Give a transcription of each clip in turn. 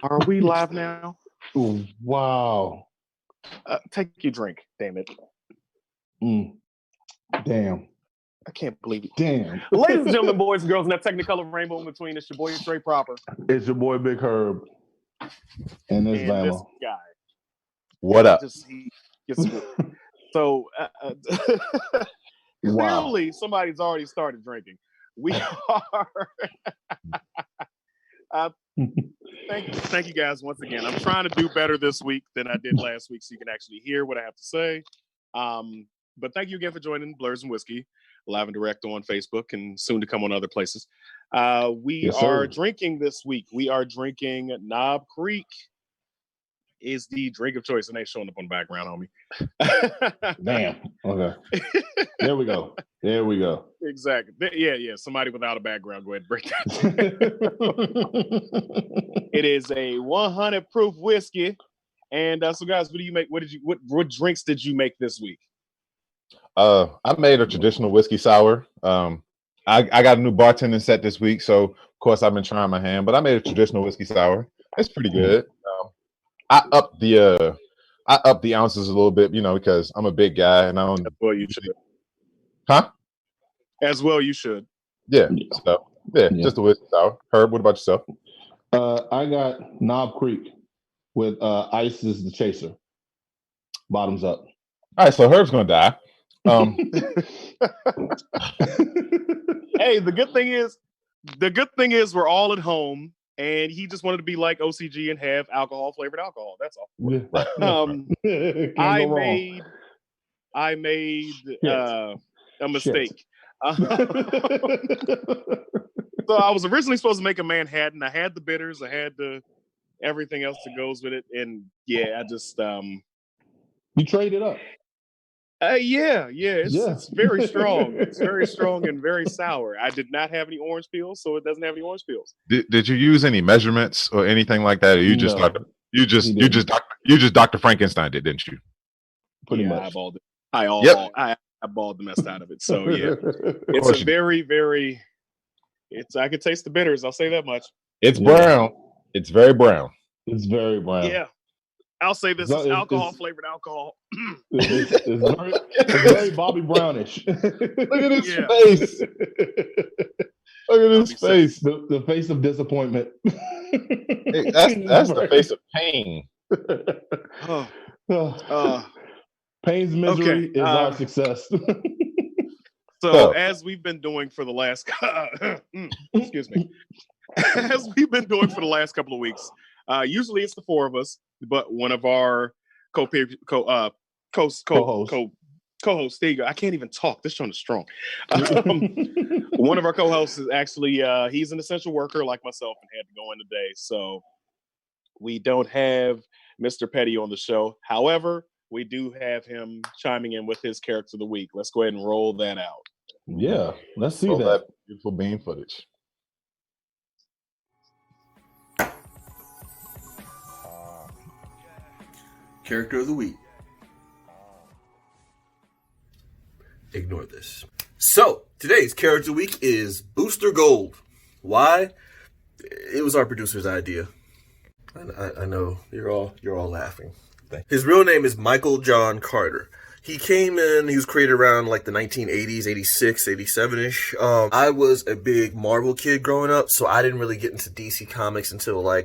Are we live now? Ooh, wow. Take your drink, damn it. Damn. I can't believe it. Damn. Ladies and gentlemen, boys and girls in that technicolor rainbow in between, it's your boy Trey Proper. It's your boy Big Herb. And this this guy. What up? So Wow. clearly somebody's already started drinking. We are thank you guys once again. I'm trying to do better this week than I did last week so you can actually hear what I have to say. But thank you again for joining Blurs and Whiskey, live and direct on Facebook and soon to come on other places. We are drinking this week. We are drinking Knob Creek. Is the drink of choice, and they showing up on the background, homie. Damn. Okay. There we go. Exactly. Yeah. Somebody without a background, go ahead and break that. It is a 100 proof whiskey. And so, guys, what do you make? What drinks did you make this week? I made a traditional whiskey sour. I got a new bartending set this week, so of course I've been trying my hand. But I made a traditional whiskey sour. It's pretty good. I upped the ounces a little bit, because I'm a big guy and I don't. Well, you should. Huh? As well, you should. Yeah. So just a whiskey sour. Herb, what about yourself? I got Knob Creek with ice is the chaser. Bottoms up. All right, so Herb's gonna die. Hey, the good thing is we're all at home. And he just wanted to be like OCG and have flavored alcohol. That's all. Yeah. I made a mistake. So I was originally supposed to make a Manhattan. I had the bitters. I had everything else that goes with it. And I just you traded up. It's very strong. It's very strong and very sour. I did not have any orange peels, so it doesn't have any orange peels. Did you use any measurements or anything like that, or you just you just Dr. Frankenstein did, didn't you? Pretty much. I eyeballed the mess out of it. So it's a very, very. I could taste the bitters. I'll say that much. It's brown. It's very brown. It's very brown. Yeah. Loll say this is flavored alcohol. It's very Bobby Brownish. Look at his face. Look at his face. The face of disappointment. Hey, that's the face of pain. Pain's misery is our success. So as we've been doing for the last excuse me. As we've been doing for the last couple of weeks, usually it's the four of us, but one of our co-hosts, there you go. I can't even talk. This show is strong. One of our co-hosts is actually, he's an essential worker like myself and had to go in today. So we don't have Mr. Petty on the show. However, we do have him chiming in with his character of the week. Let's go ahead and roll that out. Yeah, let's see that that beautiful bean footage. Character of the week. Ignore this. So, today's character of the week is Booster Gold. Why? It was our producer's idea. I know you're all laughing. His real name is Michael John Carter. He came in, he was created around like the 1980s, 86, 87-ish. I was a big Marvel kid growing up, so I didn't really get into DC Comics until I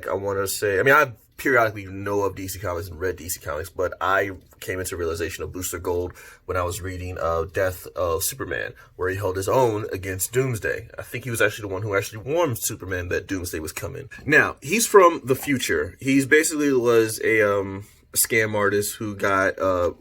periodically know of DC Comics and read DC Comics, but I came into realization of Booster Gold when I was reading Death of Superman, where he held his own against Doomsday. I think he was actually the one who actually warned Superman that Doomsday was coming. Now, he's from the future. He's basically was a scam artist who got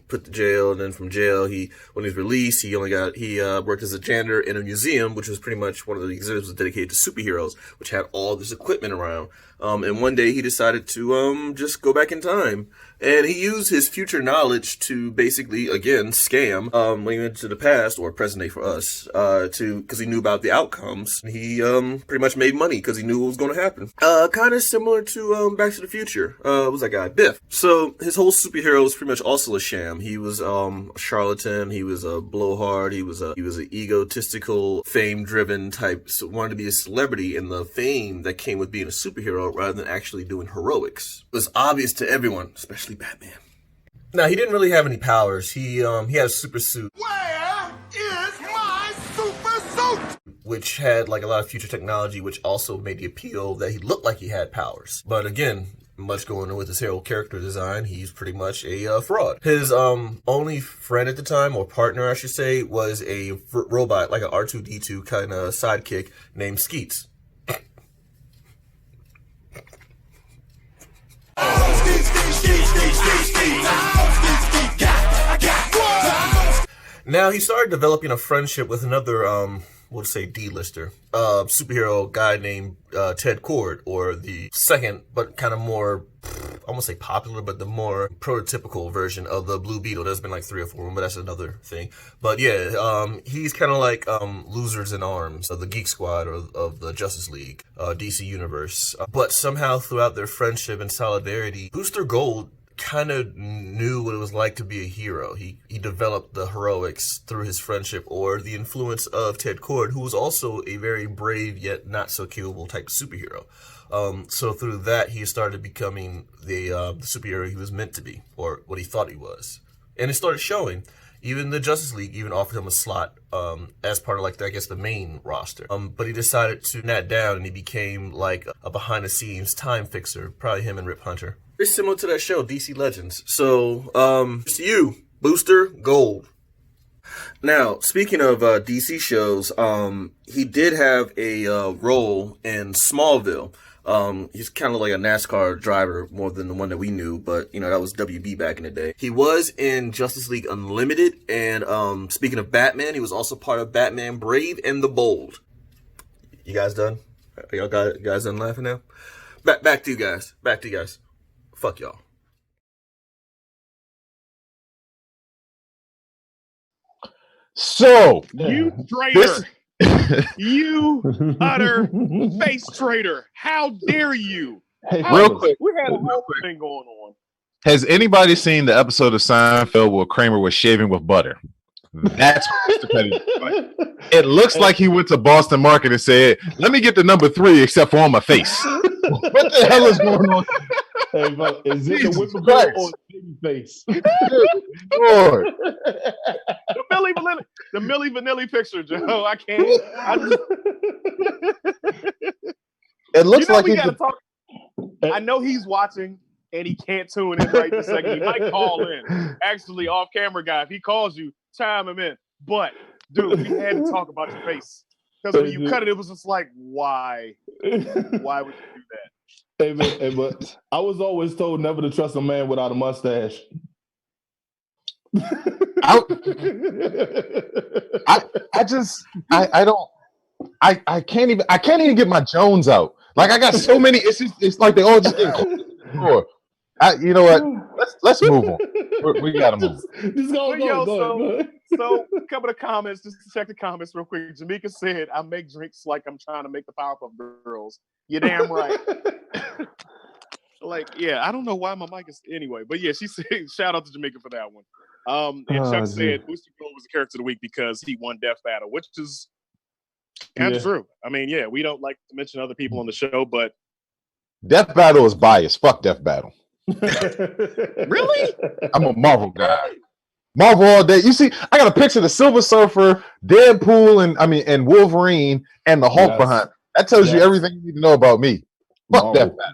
put to jail, and then from jail when he was released, he worked as a janitor in a museum, which was pretty much one of the exhibits was dedicated to superheroes, which had all this equipment around. And one day he decided to just go back in time, and he used his future knowledge to basically again scam when he went to the past, or present day for us, because he knew about the outcomes. He pretty much made money because he knew what was going to happen. Kind of similar to Back to the Future. What was that guy? Biff. So his whole superhero was pretty much also a sham. He was a charlatan. He was a blowhard. He was an egotistical, fame-driven type. So wanted to be a celebrity, and the fame that came with being a superhero rather than actually doing heroics was obvious to everyone, especially Batman. Now, he didn't really have any powers. He had a super suit. Where is my super suit? Which had like a lot of future technology, which also made the appeal that he looked like he had powers. But again, much going on with his whole character design, he's pretty much a fraud. His only friend at the time, or partner I should say, was a robot, like an R2-D2 kind of sidekick named Skeets. Now he started developing a friendship with another we'll say D-lister, superhero guy named Ted Kord, or the second, but kind of more, I won't say popular, but the more prototypical version of the Blue Beetle. There's been like 3 or 4 of them, but that's another thing. But yeah, he's kind of like Losers in Arms of the Geek Squad or of the Justice League, DC Universe. But somehow throughout their friendship and solidarity, Booster Gold kind of knew what it was like to be a hero. He developed the heroics through his friendship or the influence of Ted Kord, who was also a very brave yet not so killable type superhero. So through that, he started becoming the superhero he was meant to be, or what he thought he was. And it started showing. Even the Justice League even offered him a slot as part of, like, I guess, the main roster. But he decided to nat down, and he became like a behind-the-scenes time fixer. Probably him and Rip Hunter. Very similar to that show, DC Legends. So, it's you, Booster Gold. Now, speaking of DC shows, he did have a role in Smallville. He's kind of like a NASCAR driver more than the one that we knew, but, you know, that was WB back in the day. He was in Justice League Unlimited, and speaking of Batman, he was also part of Batman Brave and the Bold. You guys done? You guys done laughing now? Back to you guys. Fuck y'all. So You traitor! You utter face traitor! How dare you? Hey, real quick, We had a whole thing going on. has anybody seen the episode of Seinfeld where Kramer was shaving with butter? That's what Mr. Petty is like. It looks like he went to Boston Market and said, "Let me get the number 3 except for on my face." What the hell is going on? Hey, but is it Jesus the whipper Christ. or Babyface? Lord. The Milli Vanilli picture, Joe. I can't. It looks like we he's gotta talk. I know he's watching and he can't tune in right this second. He might call in. Actually, off camera guy, if he calls you, chime him in. But dude, we had to talk about your face. Because when you cut it, it was just like, why? Why would you do that? Hey, man, but I was always told never to trust a man without a mustache. I can't even get my Jones out. Like, I got so many. It's like they all just get close to the door. You know what? Let's move on. We gotta move. Just go ahead. So a couple of comments, just to check the comments real quick. Jamaica said, "I make drinks like I'm trying to make the Powerpuff Girls." You're damn right. Like, yeah, I don't know why my mic is anyway, but yeah, she said, shout out to Jamaica for that one. And Chuck said Booster Gold was the character of the week because he won Death Battle, which is kind of true. I mean, yeah, we don't like to mention other people on the show, but Death Battle is biased. Fuck Death Battle. Really? I'm a Marvel guy. Marvel all day. You see, I got a picture of the Silver Surfer, Deadpool, and Wolverine, and the Hulk behind. That tells you everything you need to know about me. Fuck Death Battle.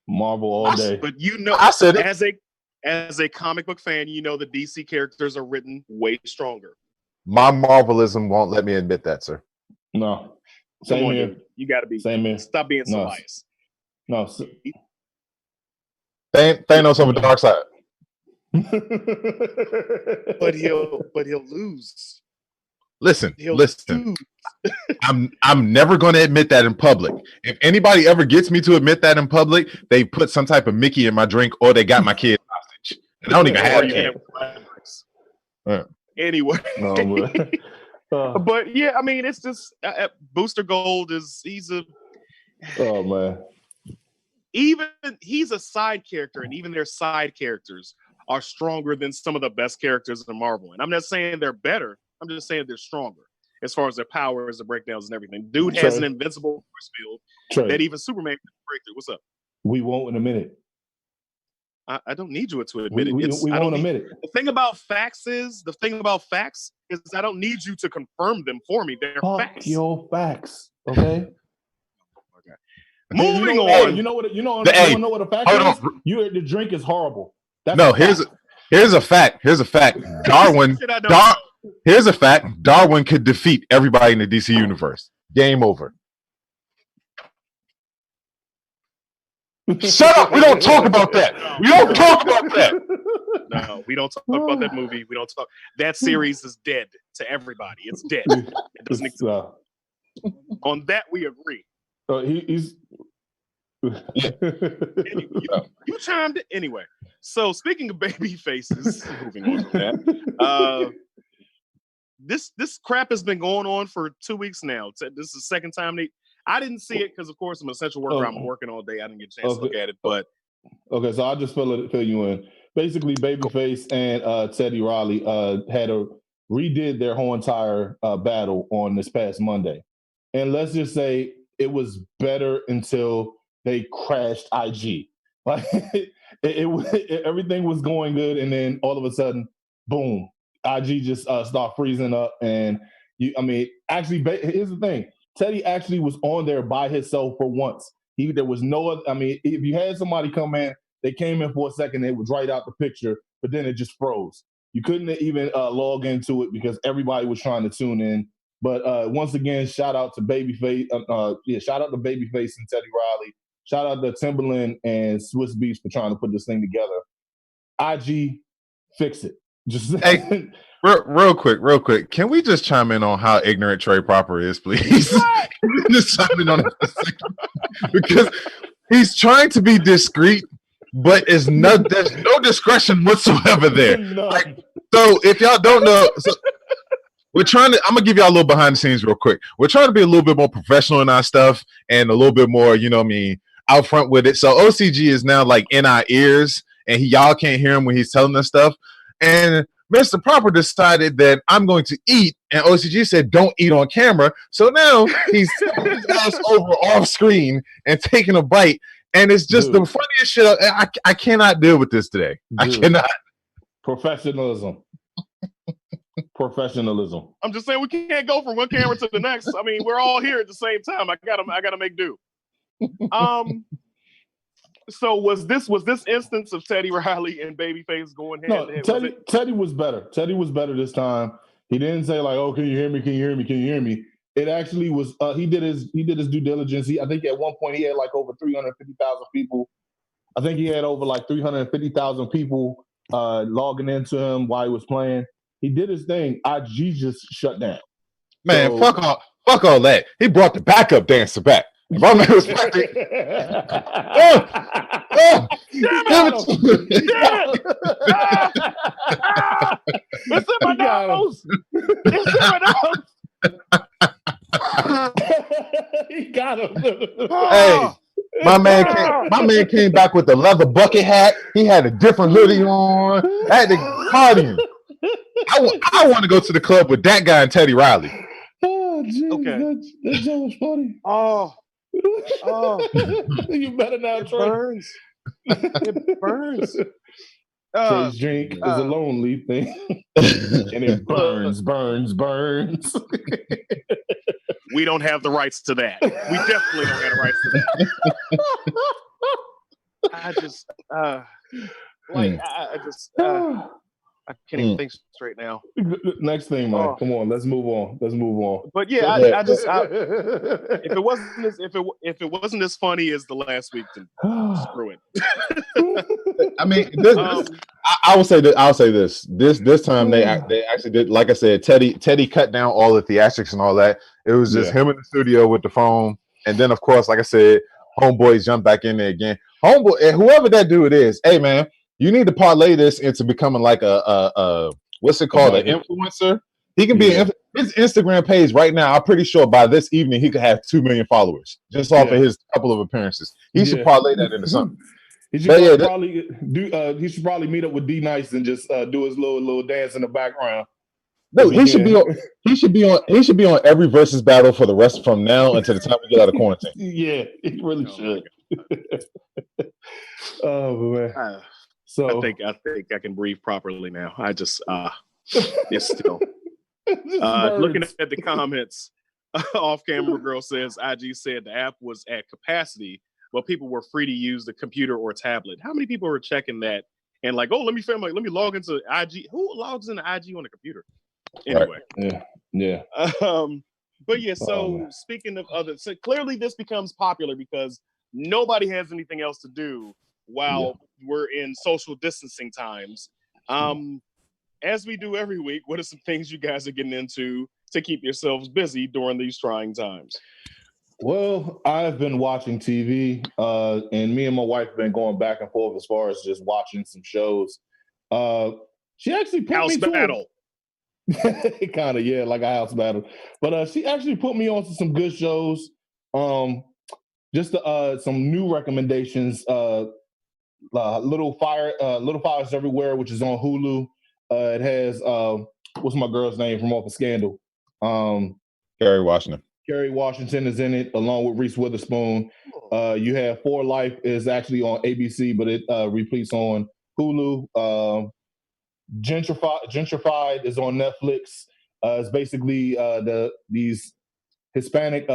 Marvel all day. But you know, I said it. As a comic book fan, you know the DC characters are written way stronger. My Marvelism won't let me admit that, sir. No. Same here. Dude. You got to be. Same here. Stop being so biased. No. Thanos on the dark side. But he'll lose. Listen. I'm never going to admit that in public. If anybody ever gets me to admit that in public, they put some type of Mickey in my drink, or they got my kid hostage. And I don't even have kids. Anyway. No, but yeah, I mean, it's just Booster Gold he's oh man. He's a side character, and even their side characters are stronger than some of the best characters in Marvel. And I'm not saying they're better. I'm just saying they're stronger as far as their powers, the breakdowns, and everything. Dude has an invincible force field that even Superman can break through. What's up? We won't in a minute. I don't need you to admit it. We won't admit it. The thing about facts is I don't need you to confirm them for me. They're facts. Your facts, okay? Moving on. You know what a fact is? The drink is horrible. Here's a fact. Here's a fact. Here's a fact. Darwin could defeat everybody in the DC universe. Game over. Shut up. We don't talk about that. We don't talk about that. No, we don't talk about that movie. We don't talk. That series is dead to everybody. It's dead. It doesn't exist. On that, we agree. He's. You chimed in. Anyway. So speaking of baby faces, moving on from that. This crap has been going on for 2 weeks now. This is the second time I didn't see it because, of course, I'm an essential worker. I'm working all day. I didn't get a chance to look at it. But okay, so I'll just fill you in. Basically, Babyface and Teddy Riley redid their whole entire battle on this past Monday, and let's just say it was better until they crashed IG. Like everything was going good, and then all of a sudden, boom, IG just start freezing up. And actually, here's the thing. Teddy actually was on there by himself for once. There was no other. If you had somebody come in, they came in for a second, it was right out the picture, but then it just froze. You couldn't even log into it because everybody was trying to tune in. But once again, shout out to Babyface. Shout out to Babyface and Teddy Riley. Shout out to Timberland and Swiss Beats for trying to put this thing together. IG, fix it. Just hey, real quick. Can we just chime in on how ignorant Trey Proper is, please? Just chime in on it for a second. Because he's trying to be discreet, but there's no discretion whatsoever there. No. So if y'all don't know, I'm gonna give y'all a little behind the scenes real quick. We're trying to be a little bit more professional in our stuff and a little bit more, out front with it. So OCG is now like in our ears, and y'all can't hear him when he's telling us stuff. And Mr. Proper decided that I'm going to eat, and OCG said, don't eat on camera. So now he's his ass over off screen and taking a bite. And it's just the funniest shit. I cannot deal with this today. I cannot. Professionalism. I'm just saying we can't go from one camera to the next. We're all here at the same time. I gotta make do. So was this instance of Teddy Riley and Babyface going hand to hand? Teddy was better. Teddy was better this time. He didn't say like, "Oh, can you hear me? Can you hear me? Can you hear me?" It actually was. He did his due diligence. I think at one point he had like over 350,000 people. I think he had over like 350,000 people logging into him while he was playing. He did his thing. IG just shut down. Man, fuck all that. He brought the backup dancer back. My man was back there. It's in my nose. It's in my nose. He got him. Hey, my man came back with the leather bucket hat. He had a different hoodie on. I had to party. I want to go to the club with that guy and Teddy Riley. Oh, geez, okay. That joke was funny. Oh, you better not try. Burns. It burns. Trey's drink is a lonely thing, and it burns. We don't have the rights to that. We definitely don't have the rights to that. I can't even think straight now. Next thing, Mike. Come on, let's move on. But yeah, if it wasn't as funny as the last week, then screw it. I will say that. I'll say this. This time they actually did. Like I said, Teddy cut down all the theatrics and all that. It was just him in the studio with the phone, and then of course, like I said, homeboys jumped back in there again. Homeboy, and whoever that dude is, hey man. You need to parlay this into becoming like a what's it called, an influencer. He can be his Instagram page right now. I'm pretty sure by this evening he could have 2 million followers just off of his couple of appearances. He should parlay that into something. He should probably do. He should probably meet up with D Nice and just do his little dance in the background. No, he should be on. He should be on. He should be on every versus battle for the rest from now until the time we get out of quarantine. Yeah, he really should. Oh man. So I think I can breathe properly now. I just it's still looking at the comments. Off camera girl says IG said the app was at capacity, but people were free to use the computer or tablet. How many people were checking that and like, oh, let me log into IG? Who logs into IG on a computer? Anyway, right. Yeah. But yeah. So speaking of so clearly this becomes popular because nobody has anything else to do while we're in social distancing times. As we do every week, what are some things you guys are getting into to keep yourselves busy during these trying times? Well, I've been watching TV, and me and my wife have been going back and forth as far as just watching some shows. She actually put House me battle. Kind of, yeah, like a house battle. But she actually put me on to some good shows. Just some new recommendations. Little Fires Everywhere, which is on Hulu. It has what's my girl's name from off of Scandal? Kerry Washington. Kerry Washington is in it along with Reese Witherspoon. You have For Life is actually on ABC, but it repeats on Hulu. Gentrified is on Netflix. It's basically these Hispanic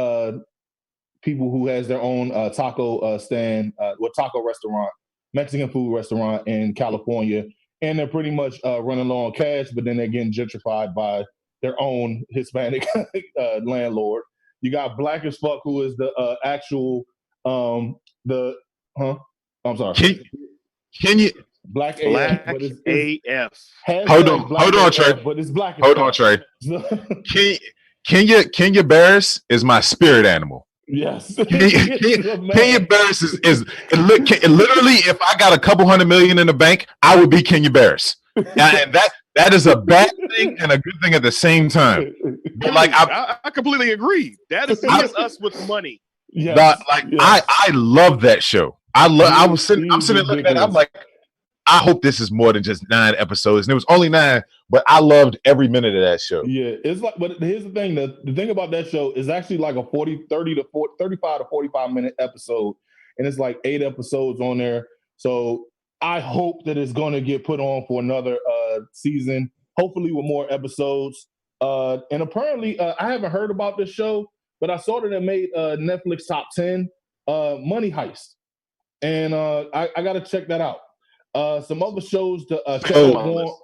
people who has their own taco stand, taco restaurant, Mexican food restaurant in California. And they're pretty much running low on cash, but then they're getting gentrified by their own Hispanic landlord. You got Black as Fuck, who is the actual I'm sorry. Can you Black AF? But it's Hold on, Trey. But it's Black. Hold on, Trey. Kenya Barris is my spirit animal. Yes. Kenya Barris is literally, if I got a couple $100 million in the bank, I would be Kenya Barris. And that is a bad thing and a good thing at the same time. But like I completely agree. That is us with money. Yes. I love that show. I'm sitting looking at it, I'm like, I hope this is more than just 9 episodes. And it was only 9, but I loved every minute of that show. Yeah, it's like, but here's the thing. The thing about that show is actually like a 35 to 45 minute episode. And it's like 8 episodes on there. So I hope that it's going to get put on for another season, hopefully with more episodes. And apparently, I haven't heard about this show, but I saw that it made Netflix top 10, Money Heist. And I got to check that out. Some other shows to check out.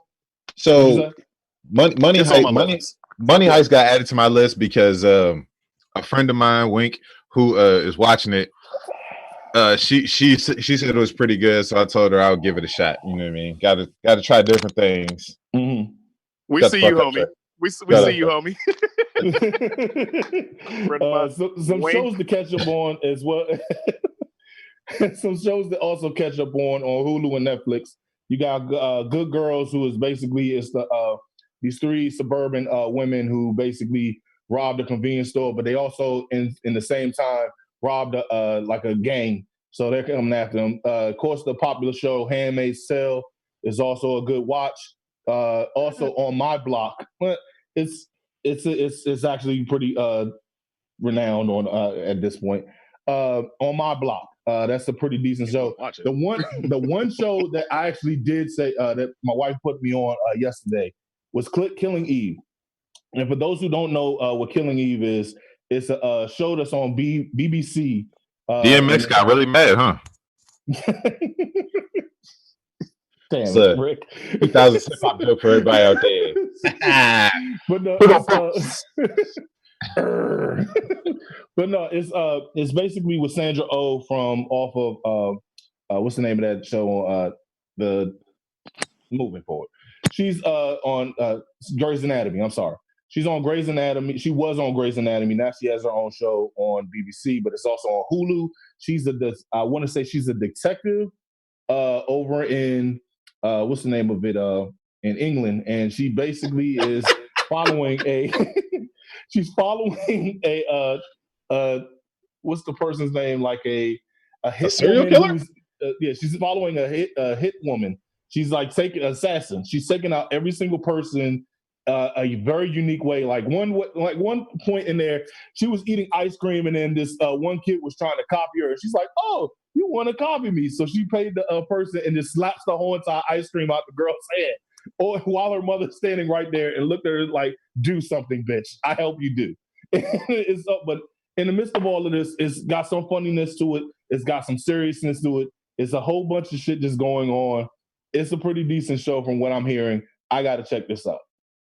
Money Heist got added to my list because a friend of mine, Wink, who is watching it, she said it was pretty good, so I told her I would give it a shot. You know what I mean? Got to try different things. Mm-hmm. We see you, homie. We see you, homie. Some shows to catch up on as well. Some shows that also catch up on Hulu and Netflix. You got Good Girls, who is basically these 3 suburban women who basically robbed a convenience store, but they also in the same time robbed a gang. So they're coming after them. Of course, the popular show Handmaid's Tale is also a good watch. Also on My Block, it's actually pretty renowned on at this point. On My Block. That's a pretty decent show. The one show that I actually did say that my wife put me on yesterday was Killing Eve. And for those who don't know what Killing Eve is, it's a show that's on BBC. DMX got really mad, huh? Damn it, Rick. 2006 pop joke for everybody out there. But no, it's basically with Sandra Oh from off of what's the name of that show? The Moving Forward. She's on Grey's Anatomy. I'm sorry. She's on Grey's Anatomy. She was on Grey's Anatomy. Now she has her own show on BBC, but it's also on Hulu. I want to say she's a detective over in what's the name of it? In England, and she basically is following she's following a what's the person's name? Like a serial killer? she's following a hit woman. She's like taking assassin. She's taking out every single person a very unique way. Like one point in there, she was eating ice cream, and then this one kid was trying to copy her. She's like, "Oh, you want to copy me?" So she paid the person and just slaps the whole entire ice cream out the girl's head, or while her mother's standing right there and looked at her like, "Do something, bitch. I help you do." It's up, but in the midst of all of this, it's got some funniness to it. It's got some seriousness to it. It's a whole bunch of shit just going on. It's a pretty decent show from what I'm hearing. I got to check this out.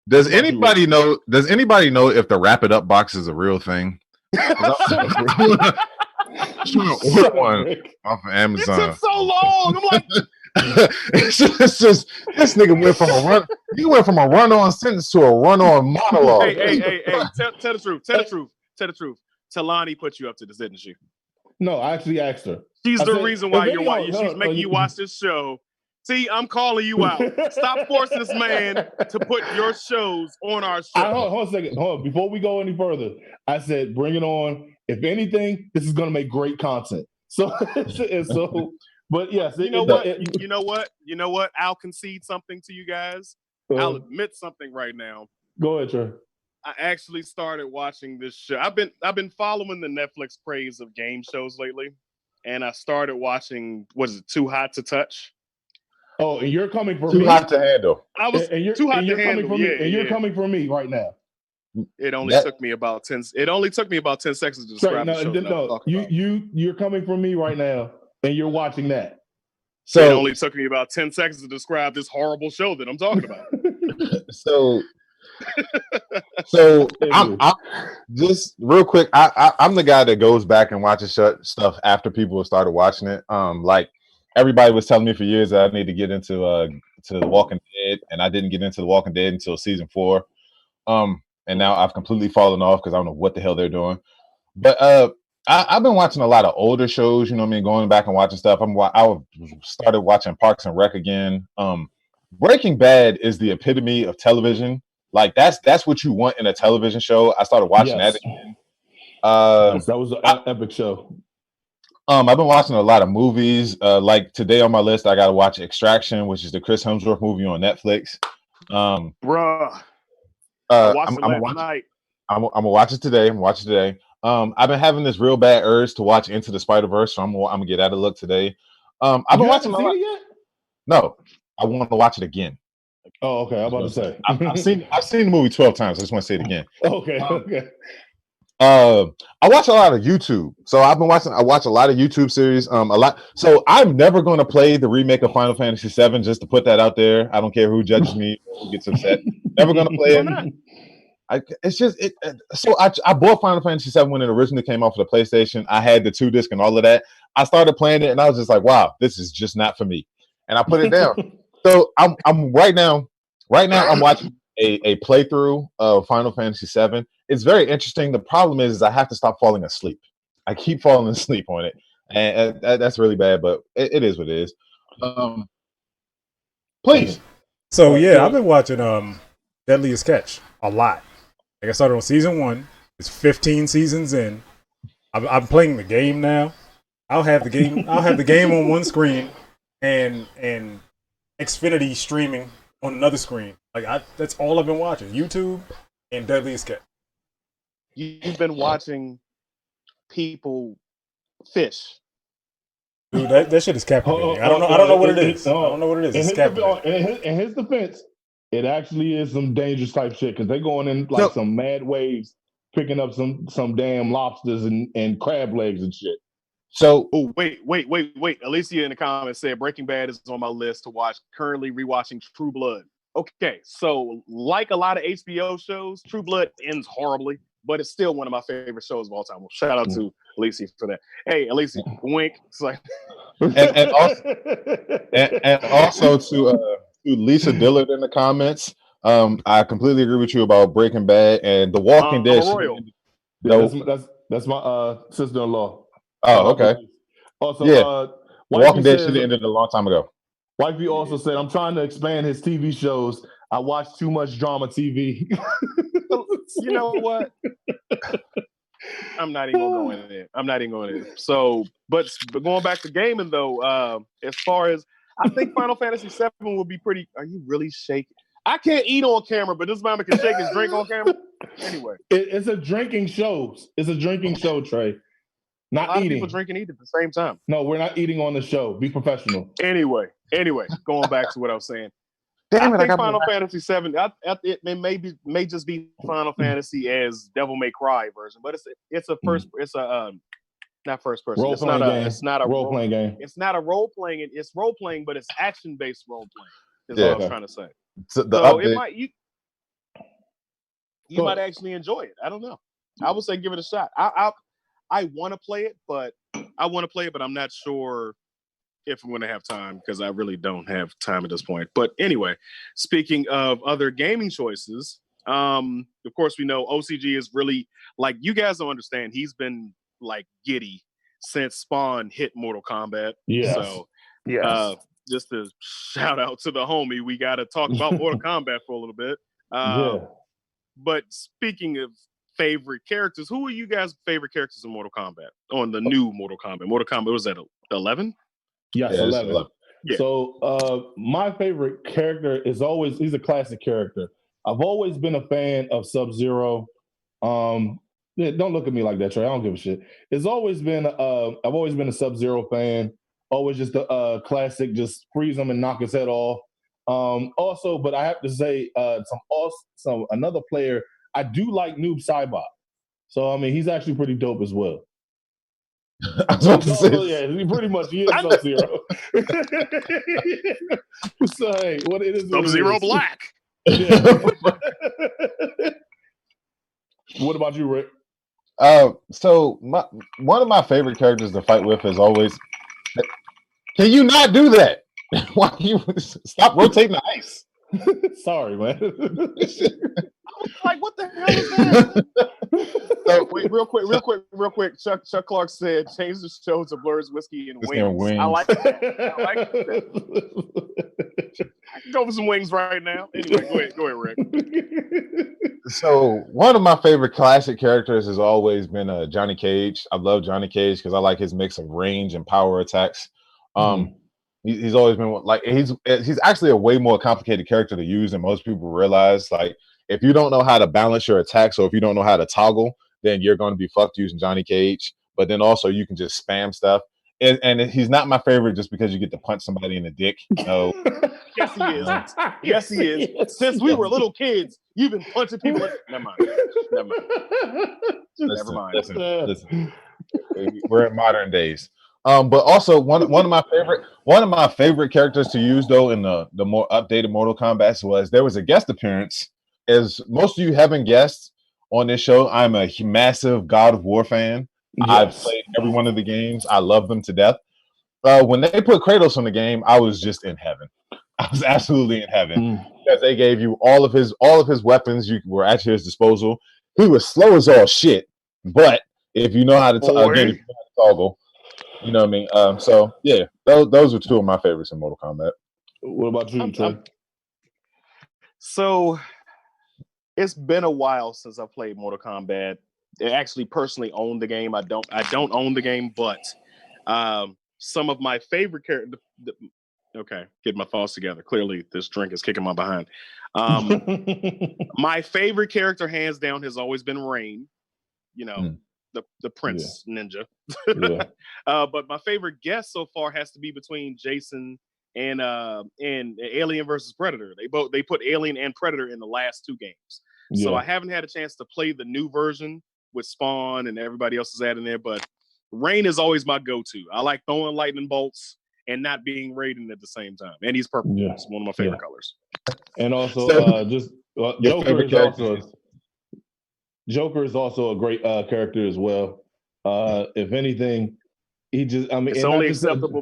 Does anybody know if the Wrap It Up box is a real thing? I'm trying to order one off of Amazon. It took so long. I'm like, it's just this nigga went from a run. You went from a run-on sentence to a run-on monologue. Hey! Tell the truth. Tell the truth. Talani put you up to this, didn't she? No, I actually asked her. She's the reason why you're watching. She's making you watch this show. See, I'm calling you out. Stop forcing this man to put your shows on our show. Hold on a second. Hold on. Before we go any further, I said, bring it on. If anything, this is going to make great content. So, but yes. You know what? I'll concede something to you guys. I'll admit something right now. Go ahead, Trey. I actually started watching this show. I've been following the Netflix praise of game shows lately, and I started watching, what is it, Too Hot to Touch? Oh, and you're coming for me. Too hot to handle. I was too hot to handle. You're coming for me right now. It only took me about 10 seconds to describe the show. You're coming for me right now, and you're watching that. So it only took me about 10 seconds to describe this horrible show that I'm talking about. So I'm just real quick. I'm the guy that goes back and watches stuff after people have started watching it. Like everybody was telling me for years that I need to get into The Walking Dead, and I didn't get into The Walking Dead until season 4. And now I've completely fallen off because I don't know what the hell they're doing. But I've been watching a lot of older shows. You know what I mean? Going back and watching stuff. I started watching Parks and Rec again. Breaking Bad is the epitome of television. Like that's what you want in a television show. I started watching that again. That was an epic show. I've been watching a lot of movies. Like today on my list, I got to watch Extraction, which is the Chris Hemsworth movie on Netflix. Bruh, I'm gonna watch it today. I've been having this real bad urge to watch Into the Spider-Verse, so I'm gonna get at a look today. I've been watching it yet? No, I want to watch it again. Oh, okay. I'm about to say I've seen the movie 12 times. I just want to say it again. Okay. I watch a lot of YouTube. So I watch a lot of YouTube series. A lot. So I'm never going to play the remake of Final Fantasy VII, just to put that out there. I don't care who judges me, who gets upset. Never going to play it. So I bought Final Fantasy VII when it originally came out for the PlayStation. I had the 2-disc and all of that. I started playing it and I was just like, wow, this is just not for me. And I put it down. So I'm right now I'm watching a playthrough of Final Fantasy VII. It's very interesting. The problem is I have to stop falling asleep. I keep falling asleep on it, and that's really bad. But it is what it is. Please. So yeah, I've been watching Deadliest Catch a lot. Like I started on season 1. It's 15 seasons in. I'm playing the game now. I'll have the game on one screen and Xfinity streaming on another screen. Like that's all I've been watching. YouTube and Deadliest Catch. You've been watching people fish. Dude, that shit is captivating. I don't know what it is. I don't know what it is. It's captivating. In his defense, it actually is some dangerous type shit because they're going in like some mad waves, picking up some damn lobsters and crab legs and shit. So, wait. Alicia in the comments said Breaking Bad is on my list to watch. Currently rewatching True Blood. Okay, so like a lot of HBO shows, True Blood ends horribly, but it's still one of my favorite shows of all time. Well, shout out to Alicia for that. Hey, Alicia, wink. It's like, and also to Lisa Dillard in the comments. I completely agree with you about Breaking Bad and The Walking Dead. That's my sister-in-law. Oh, okay. Also, The Walking Dead should have ended a long time ago. Wifey also said, I'm trying to expand his TV shows. I watch too much drama TV. You know what? I'm not even gonna go in there. I'm not even going in. So, but going back to gaming though, as far as I think Final Fantasy VII will be pretty. Are you really shaking? I can't eat on camera, but this man can shake his drink on camera. Anyway, it's a drinking show. It's a drinking show, Trey. Not a lot eating. of people drink and eat at the same time. No, we're not eating on the show. Be professional. Anyway, going back to what I was saying. Damn I it! think Final Fantasy VII. It may just be Final Fantasy as Devil May Cry version, but it's a first. It's a not first person. Role playing game. It's not a role playing game. It's not a role playing. It's role playing, but it's action based role playing. Is Yeah. what I was trying to say. So It might you might actually enjoy it. I don't know. I would say give it a shot. I want to play it, but I'm not sure if I'm going to have time because I really don't have time at this point. But anyway, speaking of other gaming choices, of course we know OCG is really like you guys don't understand. He's been like giddy since Spawn hit Mortal Kombat. Yes. So Yes. just to shout out to the homie, we got to talk about Mortal Kombat for a little bit. Yeah. But speaking of favorite characters, who are you guys' favorite characters in Mortal Kombat? On the new Mortal Kombat. Mortal Kombat was at 11? Yes, Yeah, 11. Yeah. So my favorite character is always, he's a classic character. I've always been a fan of Sub-Zero. Don't look at me like that, Trey. I don't give a shit. I've always been a Sub-Zero fan. Always just a classic, just freeze him and knock his head off. Also, but I have to say, another player, I do like Noob Saibot. So I mean, he's actually pretty dope as well. I was about to say, Yeah, he pretty much is Sub-Zero. So hey, what it is? Sub-Zero Black. Yeah. What about you, Rick? So one of my favorite characters to fight with is always. Can you not do that? Why you stop rotating the ice? Sorry, man. Like, what the hell is that? So, wait, real quick. Chuck Clark said, change the show to Blur's Whiskey and Wings. I like that. I can go for some wings right now. Anyway, go ahead, Rick. So one of my favorite classic characters has always been Johnny Cage. I love Johnny Cage because I like his mix of range and power attacks. He's always been like he's actually a way more complicated character to use than most people realize. Like if you don't know how to balance your attacks or if you don't know how to toggle, then you're going to be fucked using Johnny Cage. But then also you can just spam stuff. And he's not my favorite just because you get to punch somebody in the dick. No. Yes, he is. Yes, he is. Since we were little kids, you've been punching people. Never mind. Listen. We're in modern days. But also one of my favorite characters to use though in the more updated Mortal Kombat there was a guest appearance. As most of you haven't guessed on this show, I'm a massive God of War fan. Yes. I've played every one of the games. I love them to death. When they put Kratos on the game, I was just in heaven. I was absolutely in heaven because they gave you all of his weapons were at his disposal. He was slow as all shit, but if you know how to toggle, you know what I mean. So yeah, those are two of my favorites in Mortal Kombat. What about you, Trey? So it's been a while since I played Mortal Kombat. I actually personally own the game. I don't own the game, but some of my favorite characters. Okay, get my thoughts together. Clearly, this drink is kicking my behind. My favorite character, hands down, has always been Rain. You know, the Prince Ninja. Yeah. But my favorite guest so far has to be between Jason and Alien versus Predator. They put Alien and Predator in the last two games. Yeah. So I haven't had a chance to play the new version with Spawn and everybody else is adding there, but Rain is always my go-to. I like throwing lightning bolts and not being radiant at the same time. And he's purple. Yeah. It's one of my favorite colors. And also, Joker is also a great character as well. If anything, it's only acceptable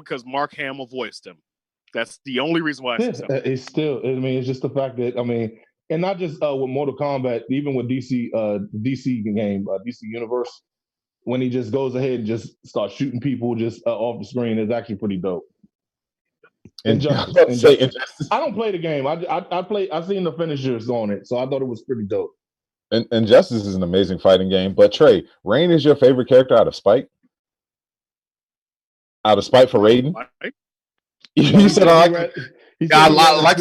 because Mark Hamill voiced him. That's the only reason why it's acceptable. It's just the fact that and not just with Mortal Kombat, even with DC game, DC Universe, when he just goes ahead and just starts shooting people just off the screen, is actually pretty dope. I don't play the game. I've seen the finishers on it, so I thought it was pretty dope. And Injustice is an amazing fighting game. But Trey, Rain is your favorite character out of spite? Out of spite for Raiden? You said I like. I like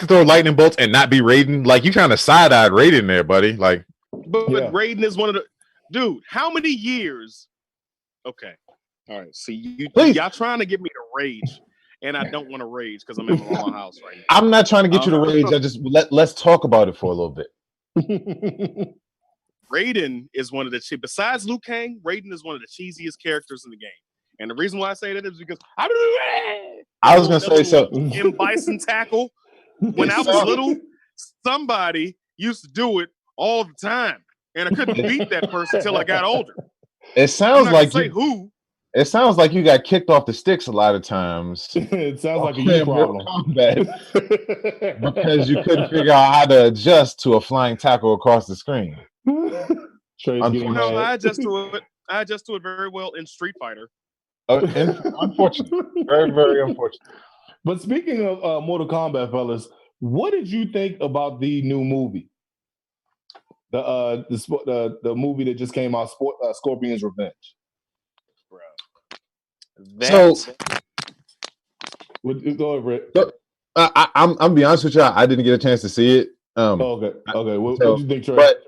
to throw lightning bolts and not be Raiden. Like you kind of side-eyed Raiden there, buddy. Like, but Raiden is one of the dude. How many years? Okay, all right. See, y'all trying to get me to rage, and I don't want to rage because I'm in the wrong house right now. I'm not trying to get you to rage. I just let's talk about it for a little bit. Raiden is one of the besides Liu Kang. Raiden is one of the cheesiest characters in the game, and the reason why I say that is because I was gonna say so. In Bison tackle. When I was little, somebody used to do it all the time, and I couldn't beat that person until I got older. It sounds like who. It sounds like you got kicked off the sticks a lot of times. It sounds like a you problem. Because you couldn't figure out how to adjust to a flying tackle across the screen. I adjust to it very well in Street Fighter. Unfortunate. Very, very unfortunate. But speaking of Mortal Kombat, fellas, what did you think about the new movie? The movie that just came out, Scorpion's Revenge. So, go over it. I'm be honest with you. I didn't get a chance to see it. Okay. What did you think, Trey? But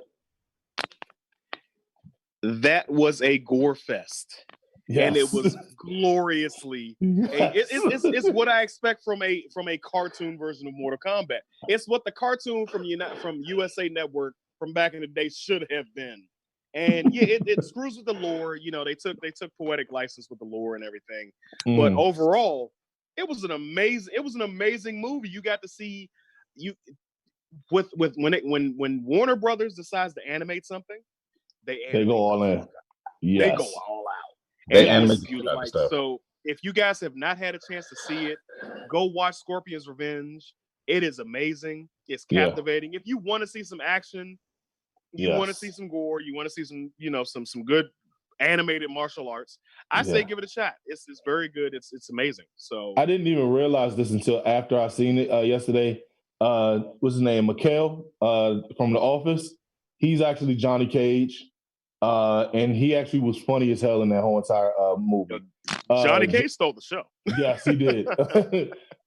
that was a gore fest. Yes. And it was gloriously. It's what I expect from a cartoon version of Mortal Kombat. It's what the cartoon from USA Network from back in the day should have been. And yeah, it screws with the lore. You know, they took poetic license with the lore and everything. But overall, it was an amazing movie. You got to see when Warner Brothers decides to animate something, they go all in. Yes. They go all out. They animate stuff. So if you guys have not had a chance to see it, go watch Scorpion's Revenge. It is amazing. It's captivating. If you want to see some action, you want to see some gore, you want to see some good animated martial arts, I say give it a shot. It's very good. It's amazing. So I didn't even realize this until after I seen it yesterday. What's his name? Mikhail from The Office. He's actually Johnny Cage. And he actually was funny as hell in that whole entire movie. Johnny Cage stole the show. Yes, he did.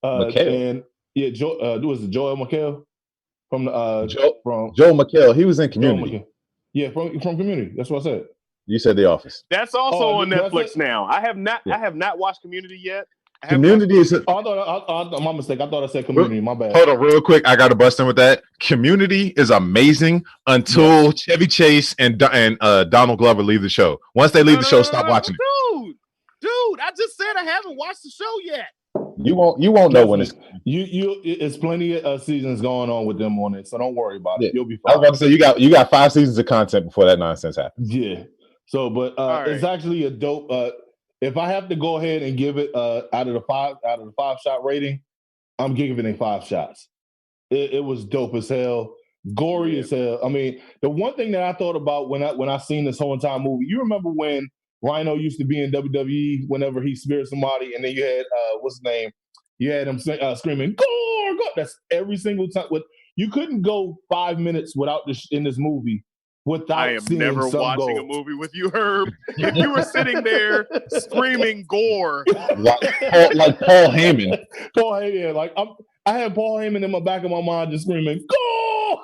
And was it Joel McHale from the Joel McHale? He was in Community. From Community. That's what I said. You said The Office. That's also on Netflix now. I have not watched Community yet. Community is. My mistake. I thought I said Community. My bad. Hold on, real quick. I got to bust in with that. Community is amazing until Chevy Chase and Donald Glover leave the show. Once they leave the show, stop watching it. Dude, I just said I haven't watched the show yet. You won't know when it's. It's plenty of seasons going on with them on it, so don't worry about it. You'll be fine. I was about to say you got 5 seasons of content before that nonsense happens. Yeah. So, but it's actually a dope. If I have to go ahead and give it out of the 5-shot rating, I'm giving it 5 shots. It was dope as hell, gory as hell. I mean, the one thing that I thought about when I seen this whole entire movie, you remember when Rhino used to be in WWE whenever he speared somebody, and then you had what's his name? You had him screaming "Gore, gore!" That's every single time. You couldn't go 5 minutes without in this movie. I am never watching a movie with you, Herb. If you were sitting there screaming gore, like Paul Heyman. Paul Heyman, like I had Paul Heyman in my back of my mind just screaming gore.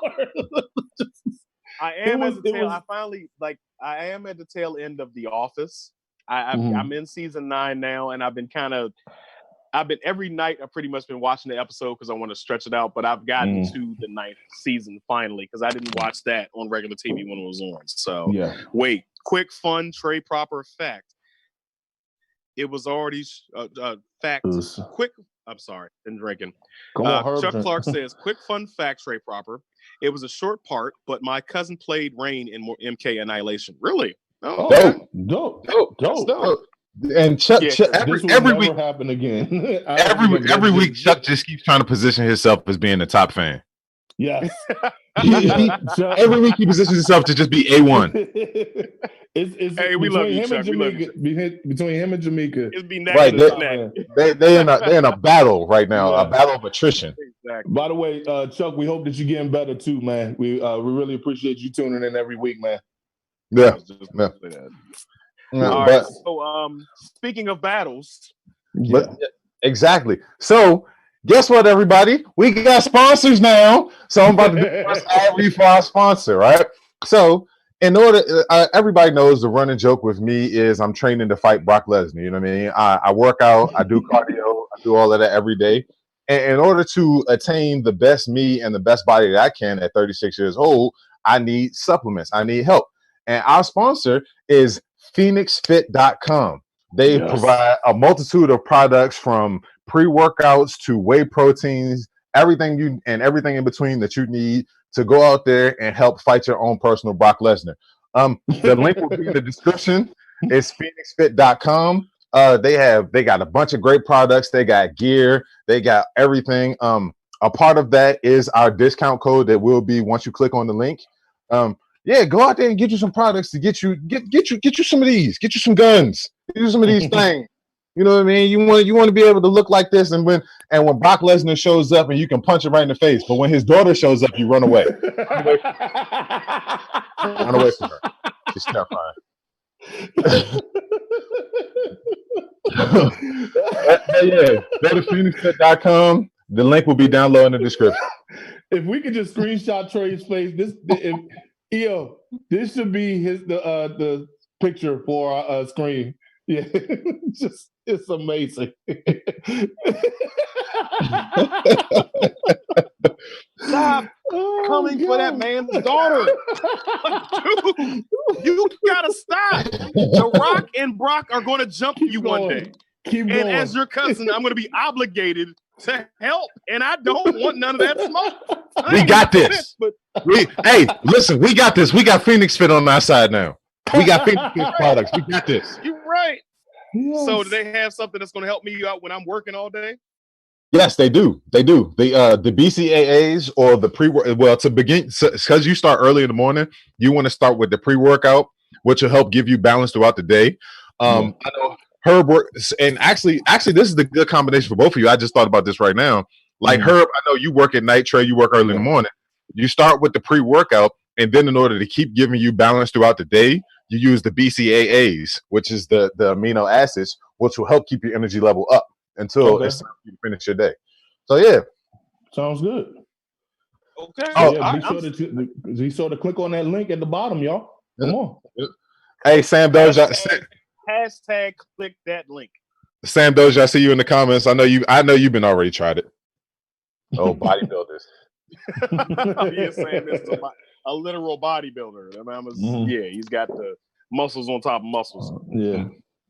I am at the tail end of The Office. I'm in season 9 now, and I've been every night I've pretty much been watching the episode because I want to stretch it out, but I've gotten to the 9th season finally because I didn't watch that on regular TV when it was on. So wait, quick fun Trey Proper fact. It was already fact. Quick. I'm sorry, been drinking. Chuck Clark says, quick fun fact, Trey Proper. It was a short part, but my cousin played Rain in MK Annihilation. Really? Oh, dope. And Chuck, every week happen again. every week, Chuck just keeps trying to position himself as being the top fan. Yes. Every week he positions himself to just be A1. Hey, we love you, Chuck. Between him and Jamaica, it's be right. They're in a battle right now, a battle of attrition. Exactly. By the way, Chuck, we hope that you're getting better too, man. We really appreciate you tuning in every week, man. Yeah. Yeah. All right. So, speaking of battles, exactly. So, guess what, everybody? We got sponsors now. So I'm about to do the first ad read for our sponsor, right? So, in order, everybody knows the running joke with me is I'm training to fight Brock Lesnar. You know what I mean? I work out, I do cardio, I do all of that every day. And in order to attain the best me and the best body that I can at 36 years old, I need supplements. I need help. And our sponsor is FnXFit.com. They provide a multitude of products from pre-workouts to whey proteins, everything in between that you need to go out there and help fight your own personal Brock Lesnar. The link will be in the description. It's FnXFit.com. They got a bunch of great products. They got gear. They got everything. A part of that is our discount code that will be once you click on the link. Yeah, go out there and get you some products to get you some of these. Get you some guns. Get you some of these things. You know what I mean? You want to be able to look like this, and when Brock Lesnar shows up, and you can punch him right in the face. But when his daughter shows up, you run away. Run away from her. She's terrifying. Yeah, go to FnXFit.com. The link will be down low in the description. If we could just screenshot Trey's face, this should be the picture for our screen. Yeah, it's amazing. Stop coming for that man's daughter. Dude, you gotta stop. The Rock and Brock are going to jump you one day. Keep going. And as your cousin, I'm going to be obligated to help, and I don't want none of that smoke. We got this. Hey, listen, we got this. We got FnX Fit on our side now. We got FnX Fit products. We got this. You're right. Yes. So do they have something that's going to help me out when I'm working all day? Yes, they do. They do. The BCAAs or the to begin, because you start early in the morning, you want to start with the pre-workout, which will help give you balance throughout the day. I know Herb works, and actually, this is the good combination for both of you. I just thought about this right now. Like Herb, I know you work at night, Trey, you work early in the morning. You start with the pre-workout, and then in order to keep giving you balance throughout the day, you use the BCAAs, which is the amino acids, which will help keep your energy level up until it's time for you to finish your day. So yeah, sounds good. Okay. So, be sure to click on that link at the bottom, y'all. Come on. Hey, Sam Doja. Hashtag click that link. Sam Doja, I see you in the comments. I know you've been already tried it. Oh, bodybuilders. Yeah, Sam is a literal bodybuilder. Yeah, he's got the muscles on top of muscles. Yeah.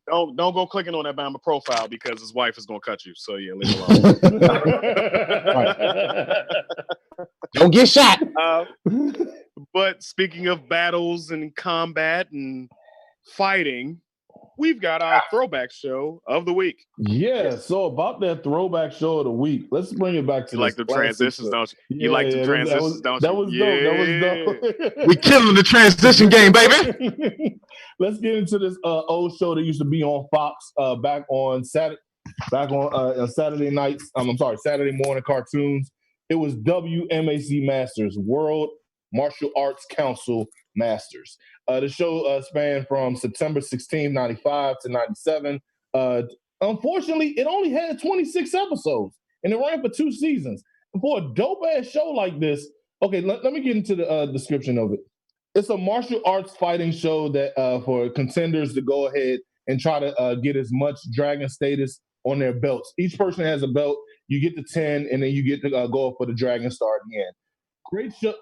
Don't go clicking on that Bama profile because his wife is gonna cut you. So yeah, leave it alone. Don't get shot. But speaking of battles and combat and fighting, we've got our throwback show of the week. Yeah, so about that throwback show of the week, let's bring it back to like the transitions, don't you? You like the transitions, don't you? That was dope. We killing the transition game, baby. Let's get into this old show that used to be on Fox back on Saturday nights. Saturday morning cartoons. It was WMAC Masters, World Martial Arts Council Masters. The show spanned from September 16, 95 to 97. Unfortunately, it only had 26 episodes, and it ran for 2 seasons. And for a dope-ass show like this, okay, let me get into the description of it. It's a martial arts fighting show that for contenders to go ahead and try to get as much dragon status on their belts. Each person has a belt. You get to 10, and then you get to go up for the dragon star at the end. Great show.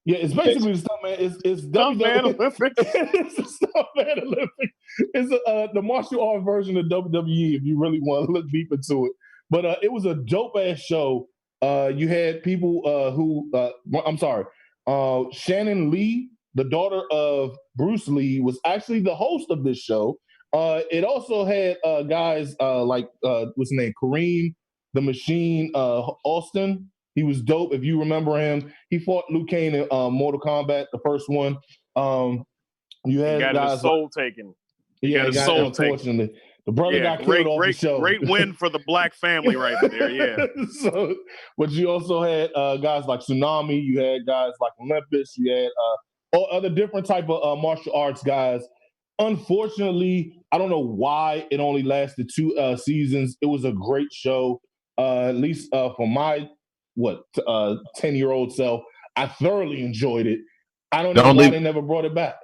Yeah, it's basically the Stuntman. It's Stuntman Olympics. It's the Stuntman Olympics. It's the martial art version of WWE if you really want to look deep into it. But it was a dope-ass show. You had people Shannon Lee, the daughter of Bruce Lee, was actually the host of this show. It also had guys like, what's his name? Kareem the Machine Austin. He was dope. If you remember him, he fought Liu Kang in Mortal Kombat, the first one. You had guys his soul taken. Yeah, unfortunately. The brother got killed off the show. Great win for the black family right there. Yeah. So, but you also had guys like Tsunami. You had guys like Olympus. You had all other different type of martial arts guys. Unfortunately, I don't know why it only lasted 2 seasons. It was a great show, at least for my 10-year-old self. I thoroughly enjoyed it. I don't know why they never brought it back.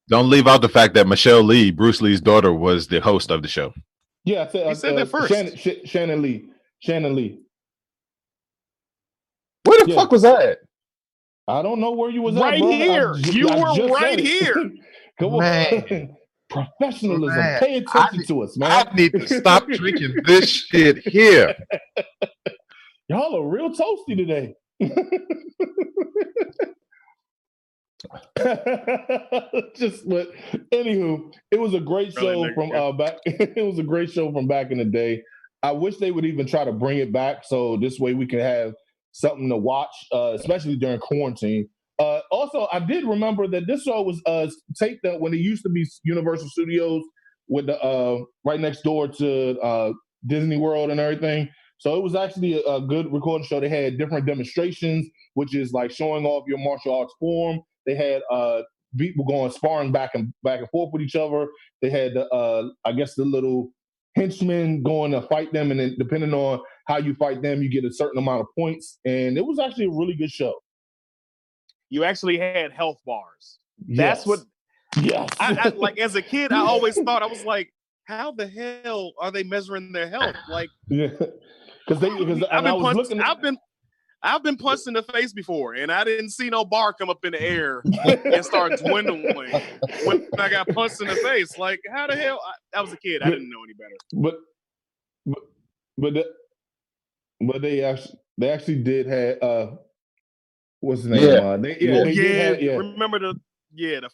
Don't leave out the fact that Michelle Lee, Bruce Lee's daughter, was the host of the show. Yeah, I said that first. Shannon Lee. Where the fuck was that? I don't know where you was right at, bro. here. You were right here. Come on. Man. Professionalism. Man. Pay attention to us, man. I need to stop drinking this shit here. Y'all are real toasty today. Anywho, it was a great show from back. It was a great show from back in the day. I wish they would even try to bring it back so this way we can have something to watch, especially during quarantine. Also, I did remember that this show was taped when it used to be Universal Studios with the right next door to Disney World and everything. So it was actually a good recording show. They had different demonstrations, which is like showing off your martial arts form. They had people going sparring back and forth with each other. They had I guess the little henchmen going to fight them, and then depending on how you fight them, you get a certain amount of points. And it was actually a really good show. You actually had health bars. Yes. That's what. Yes. I like as a kid, I always thought, I was like, how the hell are they measuring their health? Like, yeah, because I've been punched in the face before, and I didn't see no bar come up in the air and start dwindling when I got punched in the face. Like, how the hell? I was a kid. I didn't know any better. But they actually did have what's the name? Yeah. Remember the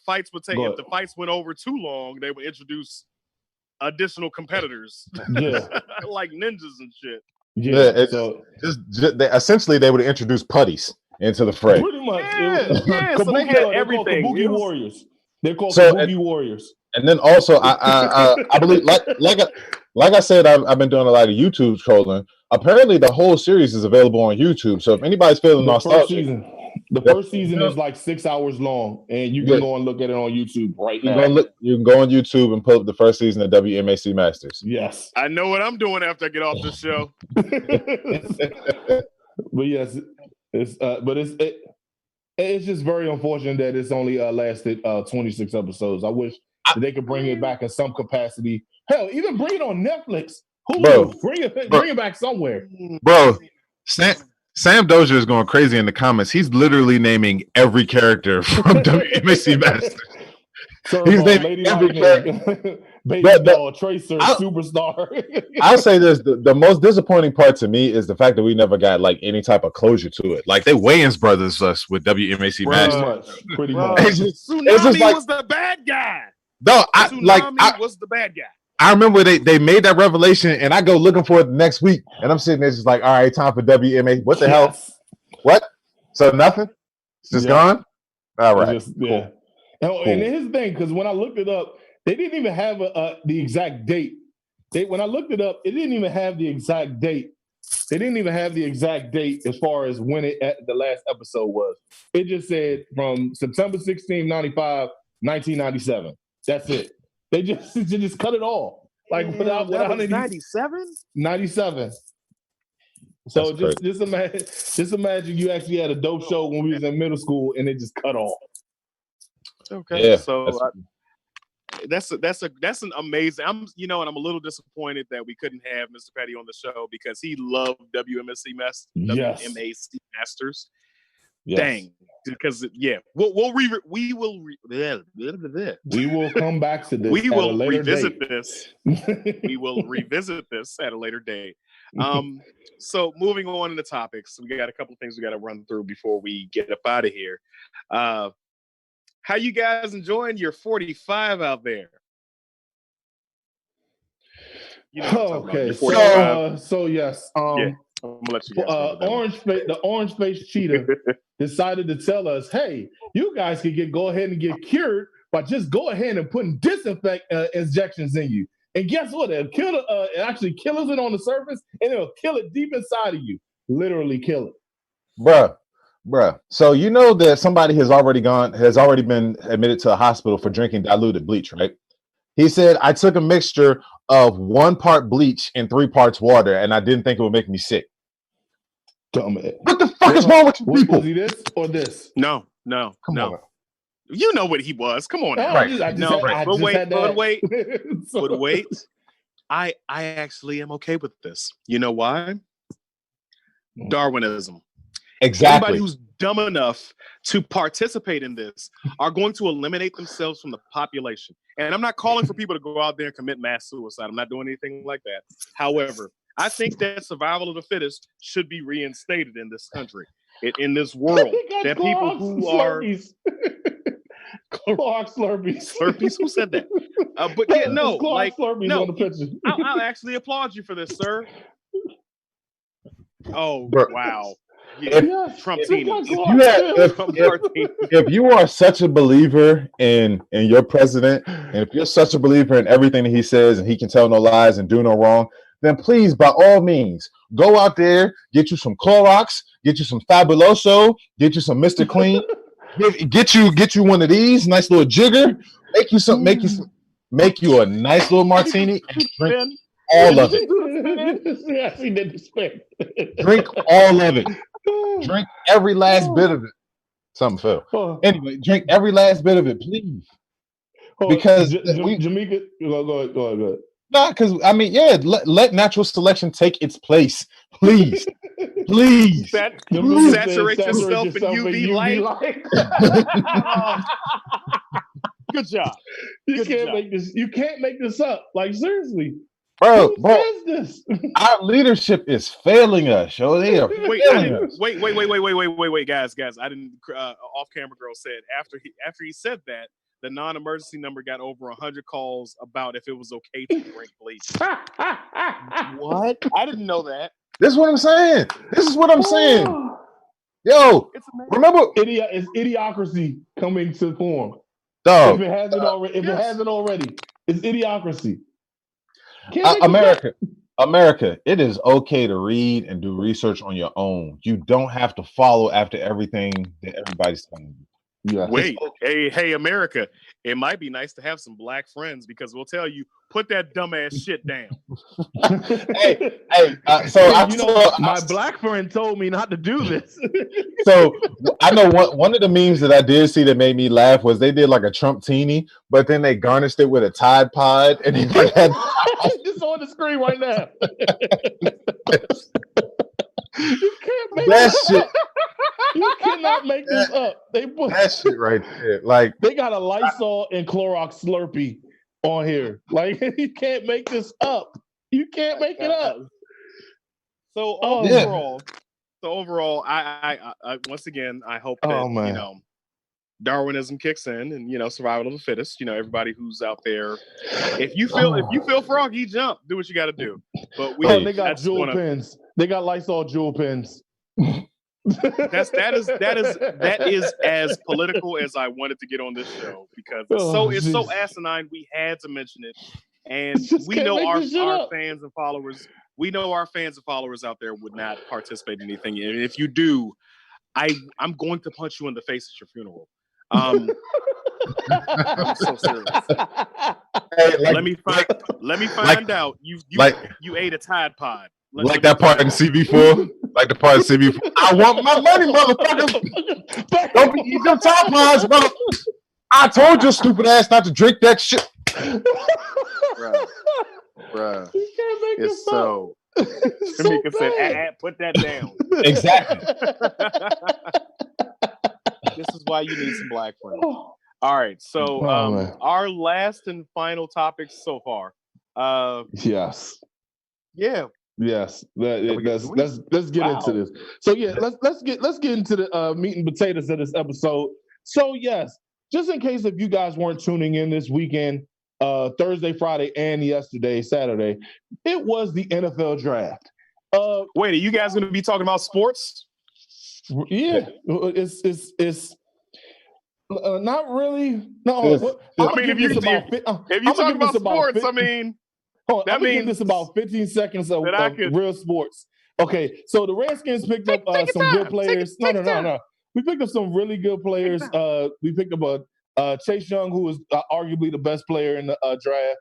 fights would take. If the fights went over too long, they would introduce additional competitors, like ninjas and shit. Yeah, essentially they would introduce putties into the fray. Pretty much. So they had everything. Kabuki Warriors. They're called Kabuki Warriors. And then also, I believe, like I said, I've been doing a lot of YouTube trolling. Apparently, the whole series is available on YouTube. So if anybody's feeling nostalgic, the first season is like 6 hours long, and you can go and look at it on YouTube now. You can go on YouTube and pull up the first season of WMAC Masters. Yes, I know what I'm doing after I get off this show. But yes, it's just very unfortunate that it's only lasted 26 episodes. I wish they could bring it back in some capacity. Hell, even bring it on Netflix. Bring it back somewhere, bro. Sam Dozier is going crazy in the comments. He's literally naming every character from WMAC Masters. He's naming every character. Baseball, Tracer, Superstar. I'll say this: the most disappointing part to me is the fact that we never got like any type of closure to it. Like they Wayans brothers us with WMAC Masters. Pretty much. Tsunami was the bad guy. No, Tsunami was the bad guy. I remember they made that revelation, and I go looking for it next week, and I'm sitting there just like, all right, time for WMA. What the hell? What? So nothing? It's just gone? All right. Cool. And here's the thing, because when I looked it up, they didn't even have the exact date. When I looked it up, it didn't even have the exact date. They didn't even have the exact date as far as when the last episode was. It just said from September 16, 1997. That's it. They just cut it all. Like without 97? 97. So just imagine you actually had a dope show when we was in middle school and it just cut off. Okay. Yeah, so that's an amazing. I'm a little disappointed that we couldn't have Mr. Petty on the show because he loved WMAC Masters. Yes. Dang, because we will come back to this. We will revisit this. We will revisit this at a later date. So moving on to the topics, we got a couple things we got to run through before we get up out of here. How you guys enjoying your 45 out there? Okay, so yes. I'm gonna let you guys the orange face cheetah decided to tell us, hey, you guys can go ahead and get cured by just go ahead and putting disinfect injections in you. And guess what? It'll kill it actually kills it on the surface, and it'll kill it deep inside of you. Literally kill it. Bruh. So you know that somebody has already been admitted to a hospital for drinking diluted bleach, right? He said, I took a mixture of 1 part bleach and 3 parts water, and I didn't think it would make me sick. Dumbass. What the fuck is wrong with you people? Was he this or this? No. Come on. You know what he was. Come on now. But wait. I actually am okay with this. You know why? Darwinism. Exactly. Anybody who's dumb enough to participate in this are going to eliminate themselves from the population. And I'm not calling for people to go out there and commit mass suicide. I'm not doing anything like that. However, I think that survival of the fittest should be reinstated in this country, in this world. That people who are Clorox Slurpees. Slurpees? Who said that? But yeah, no, like Slurpees no. on the picture. I'll actually applaud you for this, sir. Oh, wow. Yeah, Trump team. If you are such a believer in your president, and if you're such a believer in everything that he says, and he can tell no lies and do no wrong, then please, by all means, go out there, get you some Clorox, get you some Fabuloso, get you some Mr. Clean, get you one of these, nice little jigger, make you a nice little martini, and drink all of it. Drink all of it. Drink every last bit of it. Something fell. Anyway, drink every last bit of it, please. Because Jamaica, go ahead. Nah, because I mean, yeah, let natural selection take its place, please. Please. Saturate yourself in UV light. Good job. You can't make this up. Like, seriously. Bro, Who says this? Our leadership is failing us, yo. They are failing us. Wait, guys. I didn't. Off-camera girl said after he said that, the non-emergency number got over 100 calls about if it was okay to drink bleach. What? I didn't know that. This is what I'm saying. Yo, remember? It's idiocracy coming to form. Dog. If it hasn't already, it's idiocracy. America, it is okay to read and do research on your own. You don't have to follow after everything that everybody's telling you. Yeah. Wait, hey, America, it might be nice to have some black friends because we'll tell you, put that dumbass shit down. My black friend told me not to do this. So I know one of the memes that I did see that made me laugh was they did like a Trump teeny, but then they garnished it with a Tide Pod, and they put that. It's on the screen right now. You can't make that shit. You cannot make this up. They put that shit right there. Like they got a Lysol and Clorox Slurpee on here. Like you can't make this up. You can't make it up. So overall, I once again I hope that Darwinism kicks in and survival of the fittest. Everybody who's out there, if you feel froggy, jump, do what you got to do. But they got jewel pens. They got Lysol jewel pens. That is as political as I wanted to get on this show because it's so asinine. We had to mention it, and we know our fans and followers. We know our fans and followers out there would not participate in anything. And if you do, I'm going to punch you in the face at your funeral. I'm so serious. Hey, let me find out you ate a Tide Pod. That part in CB4. Like the part in CB4. I want my money, motherfucker. Don't be eating them Tide Pods, brother. I told your stupid ass not to drink that shit. Bruh. You can't make it's this so. Tamika said, put that down. Exactly. This is why you need some black friends. All right. So our last and final topic so far. Yes. Yeah. Yes. Let's get into this. So yeah, let's get into the meat and potatoes of this episode. So yes, just in case if you guys weren't tuning in this weekend, Thursday, Friday, and yesterday, Saturday, it was the NFL draft. Wait, are you guys going to be talking about sports? Yeah, it's not really. No, I mean, if you're talking about sports, I mean, Hold on, That I'm gonna give means this about 15 seconds of could- real sports. Okay, so the Redskins picked up some good players. No. We picked up some really good players. We picked up Chase Young, who was arguably the best player in the draft.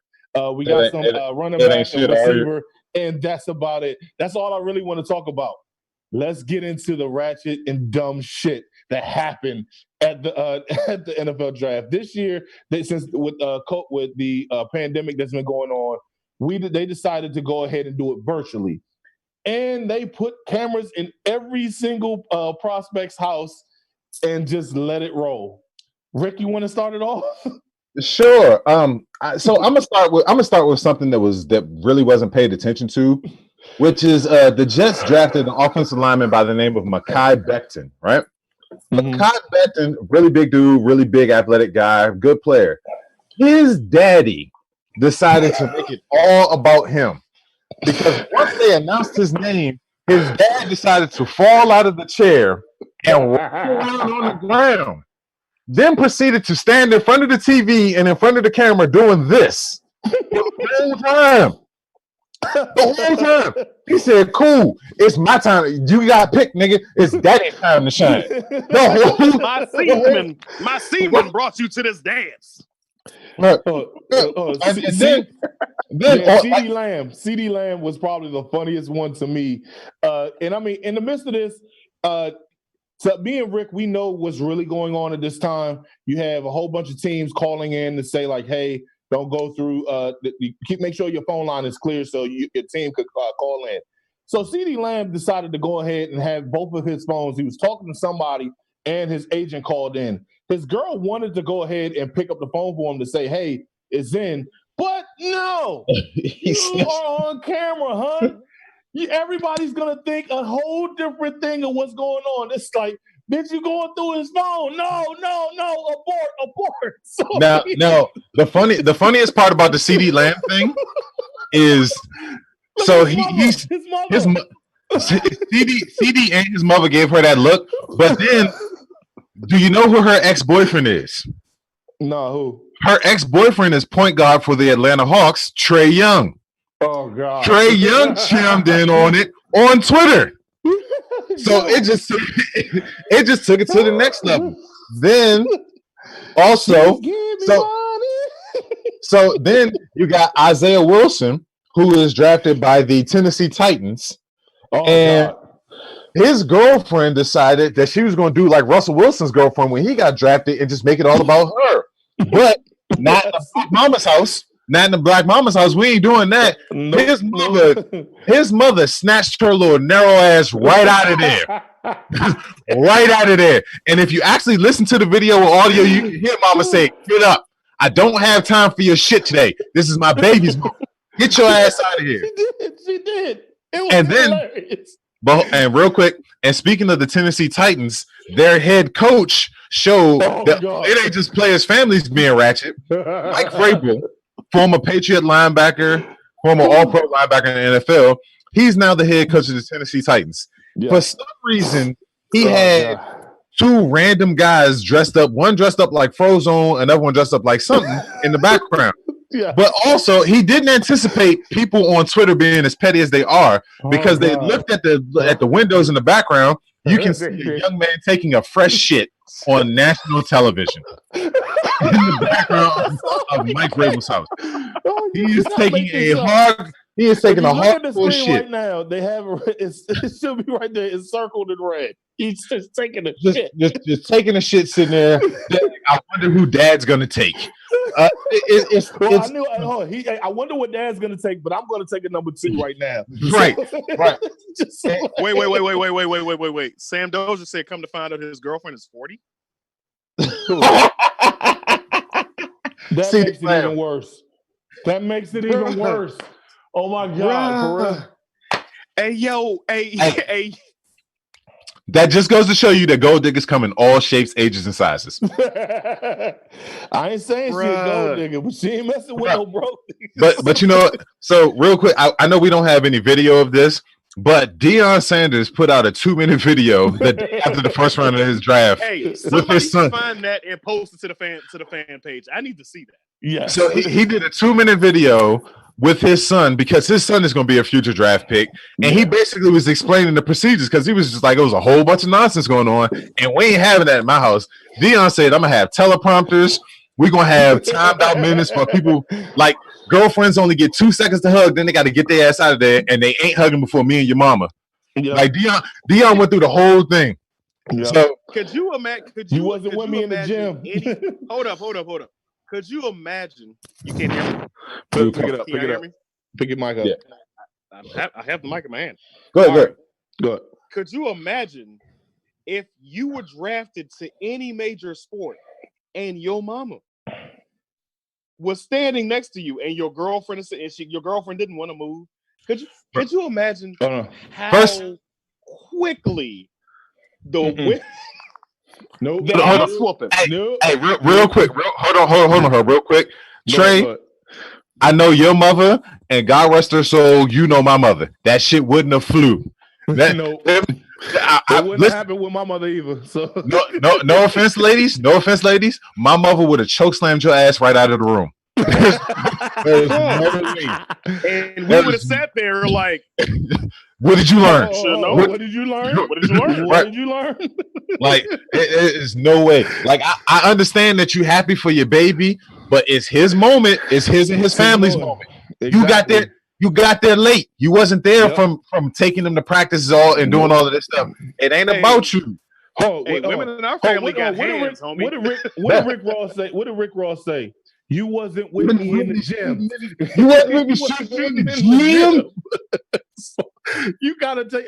We got some running back and receiver, and that's about it. That's all I really want to talk about. Let's get into the ratchet and dumb shit that happened at the NFL draft this year. Since with the pandemic that's been going on, they decided to go ahead and do it virtually, and they put cameras in every single prospect's house and just let it roll. Rick, you want to start it off? Sure. So I'm gonna start with something that really wasn't paid attention to, which is the Jets drafted an offensive lineman by the name of Mekhi Becton, right? Mm-hmm. Mekhi Becton, really big dude, really big athletic guy, good player. His daddy decided to make it all about him because once they announced his name, his dad decided to fall out of the chair and roll around on the ground. Then proceeded to stand in front of the TV and in front of the camera doing this the whole time. The whole time. He said, cool, it's my time. You got picked, nigga. It's daddy's time to shine. My seaman brought you to this dance. CeeDee Lamb was probably the funniest one to me. And I mean, in the midst of this, so me and Rick, we know what's really going on at this time. You have a whole bunch of teams calling in to say, like, hey, don't go through. Make sure your phone line is clear so your team could call in. So CeeDee Lamb decided to go ahead and have both of his phones. He was talking to somebody, and his agent called in. His girl wanted to go ahead and pick up the phone for him to say, hey, it's in. But no, you are on camera, huh? Everybody's going to think a whole different thing of what's going on. It's like, bitch, you going through his phone. No, abort. So now, the funniest part about the CeeDee Lamb thing is, so his CD and his mother gave her that look, but then, do you know who her ex-boyfriend is? No, who? Her ex-boyfriend is point guard for the Atlanta Hawks, Trae Young. Oh God! Trae Young chimed in on it on Twitter, so it just took it to the next level. Then also, so then you got Isaiah Wilson, who is drafted by the Tennessee Titans, and his girlfriend decided that she was going to do like Russell Wilson's girlfriend when he got drafted and just make it all about her, but not in the Black Mama's house. Not in the Black Mama's house. We ain't doing that. His mother snatched her little narrow ass right out of there. Right out of there. And if you actually listen to the video or audio, you can hear Mama say, get up. I don't have time for your shit today. This is my baby's mom. Get your ass out of here. She did. It was hilarious. And real quick, and speaking of the Tennessee Titans, their head coach showed that it ain't just players' families being ratchet. Mike Vrabel, former Patriot linebacker, former All-Pro linebacker in the NFL, he's now the head coach of the Tennessee Titans. Yeah. For some reason, he had two random guys dressed up, one dressed up like Frozone, another one dressed up like something in the background. Yeah. But also, he didn't anticipate people on Twitter being as petty as they are because they looked at the windows in the background. You can see a young man taking a fresh shit on national television in the background of Mike Vrabel's house. He is taking a hardcore shit right now. They have it should be right there. It's circled in red. He's just taking a shit. Just taking a shit sitting there. I wonder who Dad's gonna take. I wonder what Dad's gonna take, but I'm gonna take a number 2 right now. Right. Wait. Sam Dozier said, "Come to find out, his girlfriend is 40." That makes it even worse. That makes it even worse. Oh my God! Hey. That just goes to show you that gold diggers come in all shapes, ages, and sizes. I ain't saying she a gold digger, but she ain't messing with no broke. But you know, so real quick, I know we don't have any video of this, but Deion Sanders put out a 2-minute video the day after the first round of his draft. Hey, somebody find that and post it to the fan page. I need to see that. Yeah. So he did a 2-minute video with his son because his son is going to be a future draft pick. And he basically was explaining the procedures because he was just like, it was a whole bunch of nonsense going on. And we ain't having that at my house. Dion said, I'm going to have teleprompters. We're going to have timed out minutes for people. Like, girlfriends only get 2 seconds to hug. Then they got to get their ass out of there. And they ain't hugging before me and your mama. Yep. Like, Dion went through the whole thing. Yep. So, could you imagine? You wasn't with me in the gym. Hold up. Could you imagine? You can't hear me. Pick it up. Pick your mic up. Yeah. I have the mic in my hand. Go ahead. Could you imagine if you were drafted to any major sport and your mama was standing next to you and your girlfriend your girlfriend didn't want to move? Could you imagine how quickly the Nope. Hey, real quick. Hold on, real quick. Trey, I know your mother, and God rest her soul, you know my mother. That shit wouldn't have flew. That, it wouldn't happen with my mother either. So no offense, ladies. No offense, ladies. My mother would have chokeslammed your ass right out of the room. And we would have sat there like, what did you learn? What did you learn? What did you learn? Like, it is no way. Like, I understand that you're happy for your baby, but it's his moment. It's his and his family's moment. Exactly. You got there late. You wasn't there from taking them to practices and doing all of this stuff. It ain't about you. Women in our family got hands, homie. What did Rick Ross say? What did Rick Ross say? You wasn't with me in the gym. You wasn't with me in the gym. You gotta take.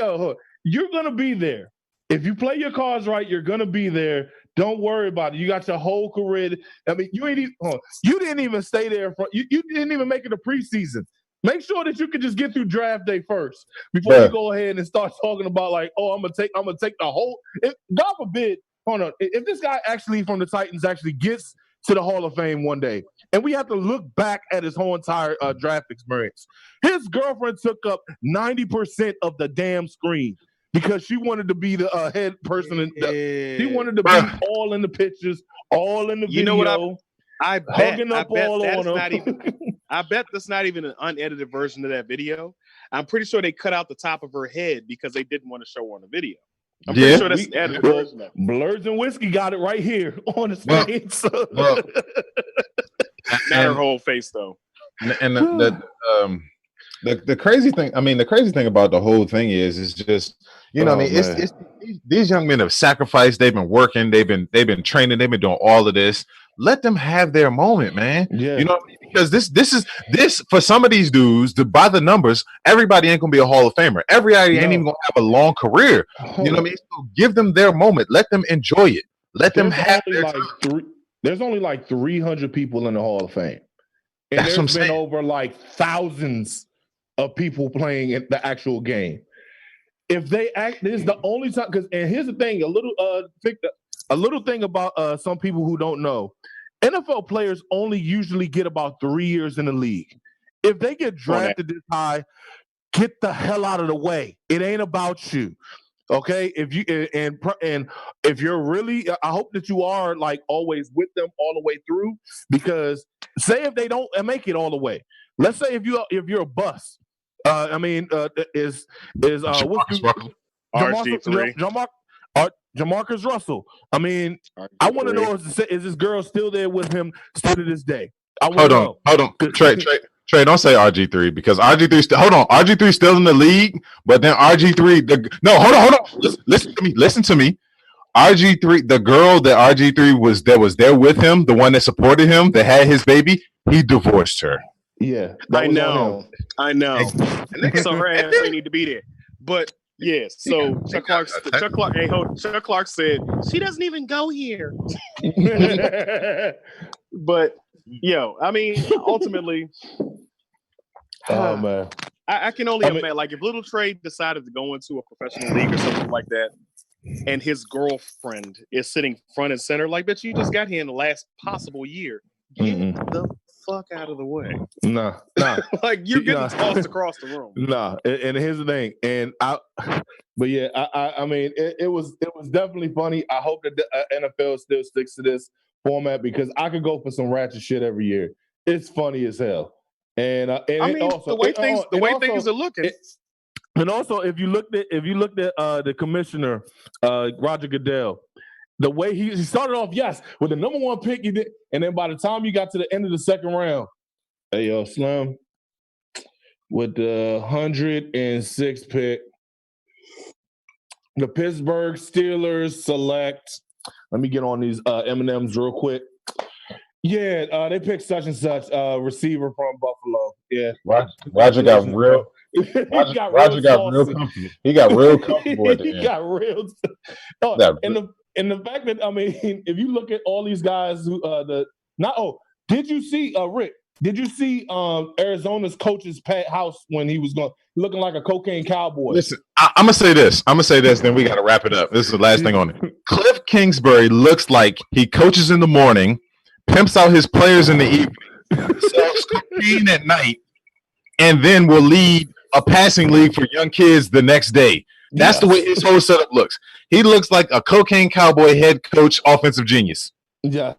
You're gonna be there. If you play your cards right, you're gonna be there. Don't worry about it. You got your whole career. I mean, you didn't even stay there. You didn't even make it a preseason. Make sure that you can just get through draft day first before you go ahead and start talking about like, I'm gonna take the whole. God forbid, if this guy actually from the Titans actually gets to the Hall of Fame one day, and we have to look back at his whole entire draft experience. His girlfriend took up 90% of the damn screen because she wanted to be the head person. She wanted to be all in the pictures, all in the video. You know what? I bet that's not even an unedited version of that video. I'm pretty sure they cut out the top of her head because they didn't want to show her on the video. I'm pretty sure that's an edited version of it. Blurs and Whiskey got it right here on the screen. Not her whole face though. And the crazy thing, the crazy thing about the whole thing is just, it's these young men have sacrificed. They've been working. They've been training. They've been doing all of this. Let them have their moment, man. Yeah. Because this for some of these dudes, by the numbers, everybody ain't gonna be a Hall of Famer. Everybody ain't even gonna have a long career. You know what I mean? So give them their moment. Let them enjoy it. Let them have their time. There's only like 300 people in the Hall of Fame. And there's been over like thousands of people playing in the actual game. If they act, this is the only time. And here's the thing: a little thing about some people who don't know. NFL players only usually get about 3 years in the league. If they get drafted this high, get the hell out of the way. It ain't about you. Okay, if you're really, I hope that you are like always with them all the way through. Because say if they don't make it all the way, let's say if you're a bust, is Jamarcus Russell. I mean, I want to know is this girl still there with him still to this day? Hold on, Trey, don't say RG3 because RG3 RG3 still in the league, but then RG3 hold on. Listen to me. RG3, the girl that RG3 was there with him, the one that supported him, that had his baby, he divorced her. Yeah. I know. So her ass they need to be there. But yeah, so Chuck Clark said she doesn't even go here. But ultimately, man, I can only imagine, like if Little Trey decided to go into a professional league or something like that, and his girlfriend is sitting front and center, like, bitch, you just got here in the last possible year. Get the fuck out of the way. Nah. Like you're getting tossed across the room. Nah, and here's the thing, it was definitely funny. I hope that the NFL still sticks to this format because I could go for some ratchet shit every year. It's funny as hell. And I mean, also, the way things are looking. And also, if you looked at the commissioner, Roger Goodell, the way he started off, yes, with the number 1 pick, he did, and then by the time you got to the end of the second round, hey yo, Slim, with the 106th pick, the Pittsburgh Steelers select. Let me get on these M&Ms real quick. Yeah, they picked such and such receiver from Buffalo. Yeah, Roger got real. Roger got real comfortable. He got real comfortable at the end. He got real. And the fact that, I mean, if you look at all these guys who did you see Rick? Did you see Arizona's coach's house when he was looking like a cocaine cowboy? Listen, I'm gonna say this. Then we got to wrap it up. This is the last thing on it. Cliff Kingsbury looks like he coaches in the morning, pimps out his players in the evening, sells cocaine at night, and then will lead a passing league for young kids the next day. That's the way his whole setup looks. He looks like a cocaine cowboy head coach, offensive genius. Yeah.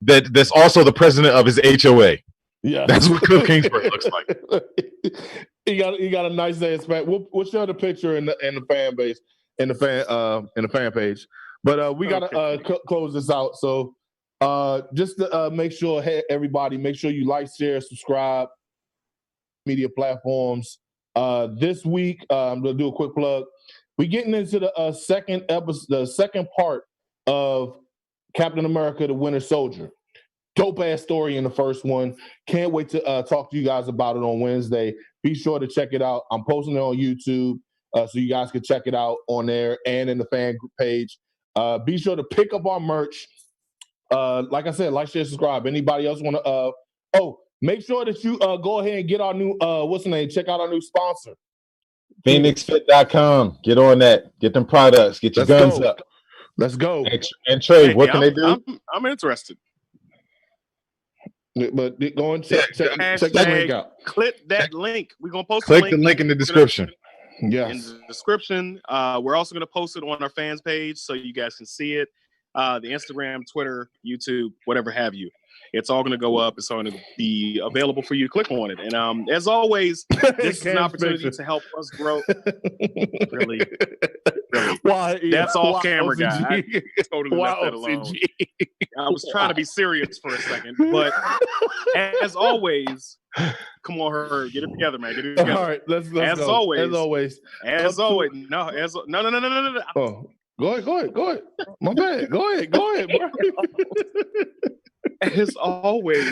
That's also the president of his HOA. Yeah. That's what Cliff Kingsbury looks like. He got a nice ass fan. We'll show the picture in the fan base, in the fan page. But we gotta close this out. So just to make sure, hey, everybody, make sure you like, share, subscribe, media platforms. This week, I'm gonna do a quick plug. We're getting into the second episode, the second part of Captain America: The Winter Soldier. Dope ass story in the first one. Can't wait to talk to you guys about it on Wednesday. Be sure to check it out. I'm posting it on YouTube, so you guys can check it out on there and in the fan group page. Be sure to pick up our merch. Like I said, like, share, subscribe. Anybody else want to? Make sure that you go ahead and get our new what's the name? Check out our new sponsor, FnXFit.com. Get on that. Get them products. Get your guns up. Let's go. And Trey, what can they do? I'm interested. But go and check that link out. Click that link. We're gonna post the link in the description. Yes. In the description. We're also gonna post it on our fans page so you guys can see it. The Instagram, Twitter, YouTube, whatever have you. It's all going to go up. It's all going to be available for you to click on it. And as always, this is an opportunity to help us grow. Really? Why? That's off camera, guy. I totally left that alone. OCG? I was trying to be serious for a second, but as always, come on, Herb, get it together, man. Get it together. All right, let's go. As always. No. Oh, go ahead. My bad. Go ahead, bro. As always,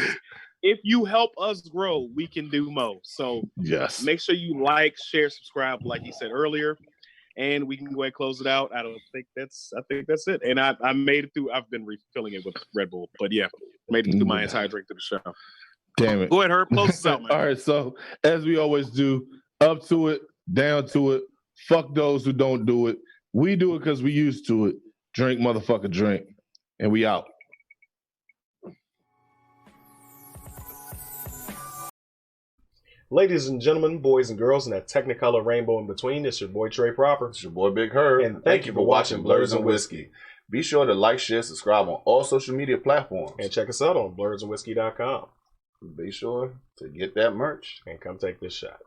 if you help us grow, we can do more. So yes, make sure you like, share, subscribe, like he said earlier, and we can go ahead and close it out. I think that's it. And I made it through. I've been refilling it with Red Bull, but yeah, made it through my entire drink to the show. Damn it. Go ahead, Herb, close this out, man. All right, so as we always do, up to it, down to it. Fuck those who don't do it. We do it because we used to it. Drink, motherfucker, drink. And we out. Ladies and gentlemen, boys and girls, and that Technicolor rainbow in between, it's your boy Trey Proper. It's your boy Big Herb. And thank you for watching Blurs and Whiskey. Be sure to like, share, subscribe on all social media platforms. And check us out on blursandwhiskey.com. Be sure to get that merch. And come take this shot.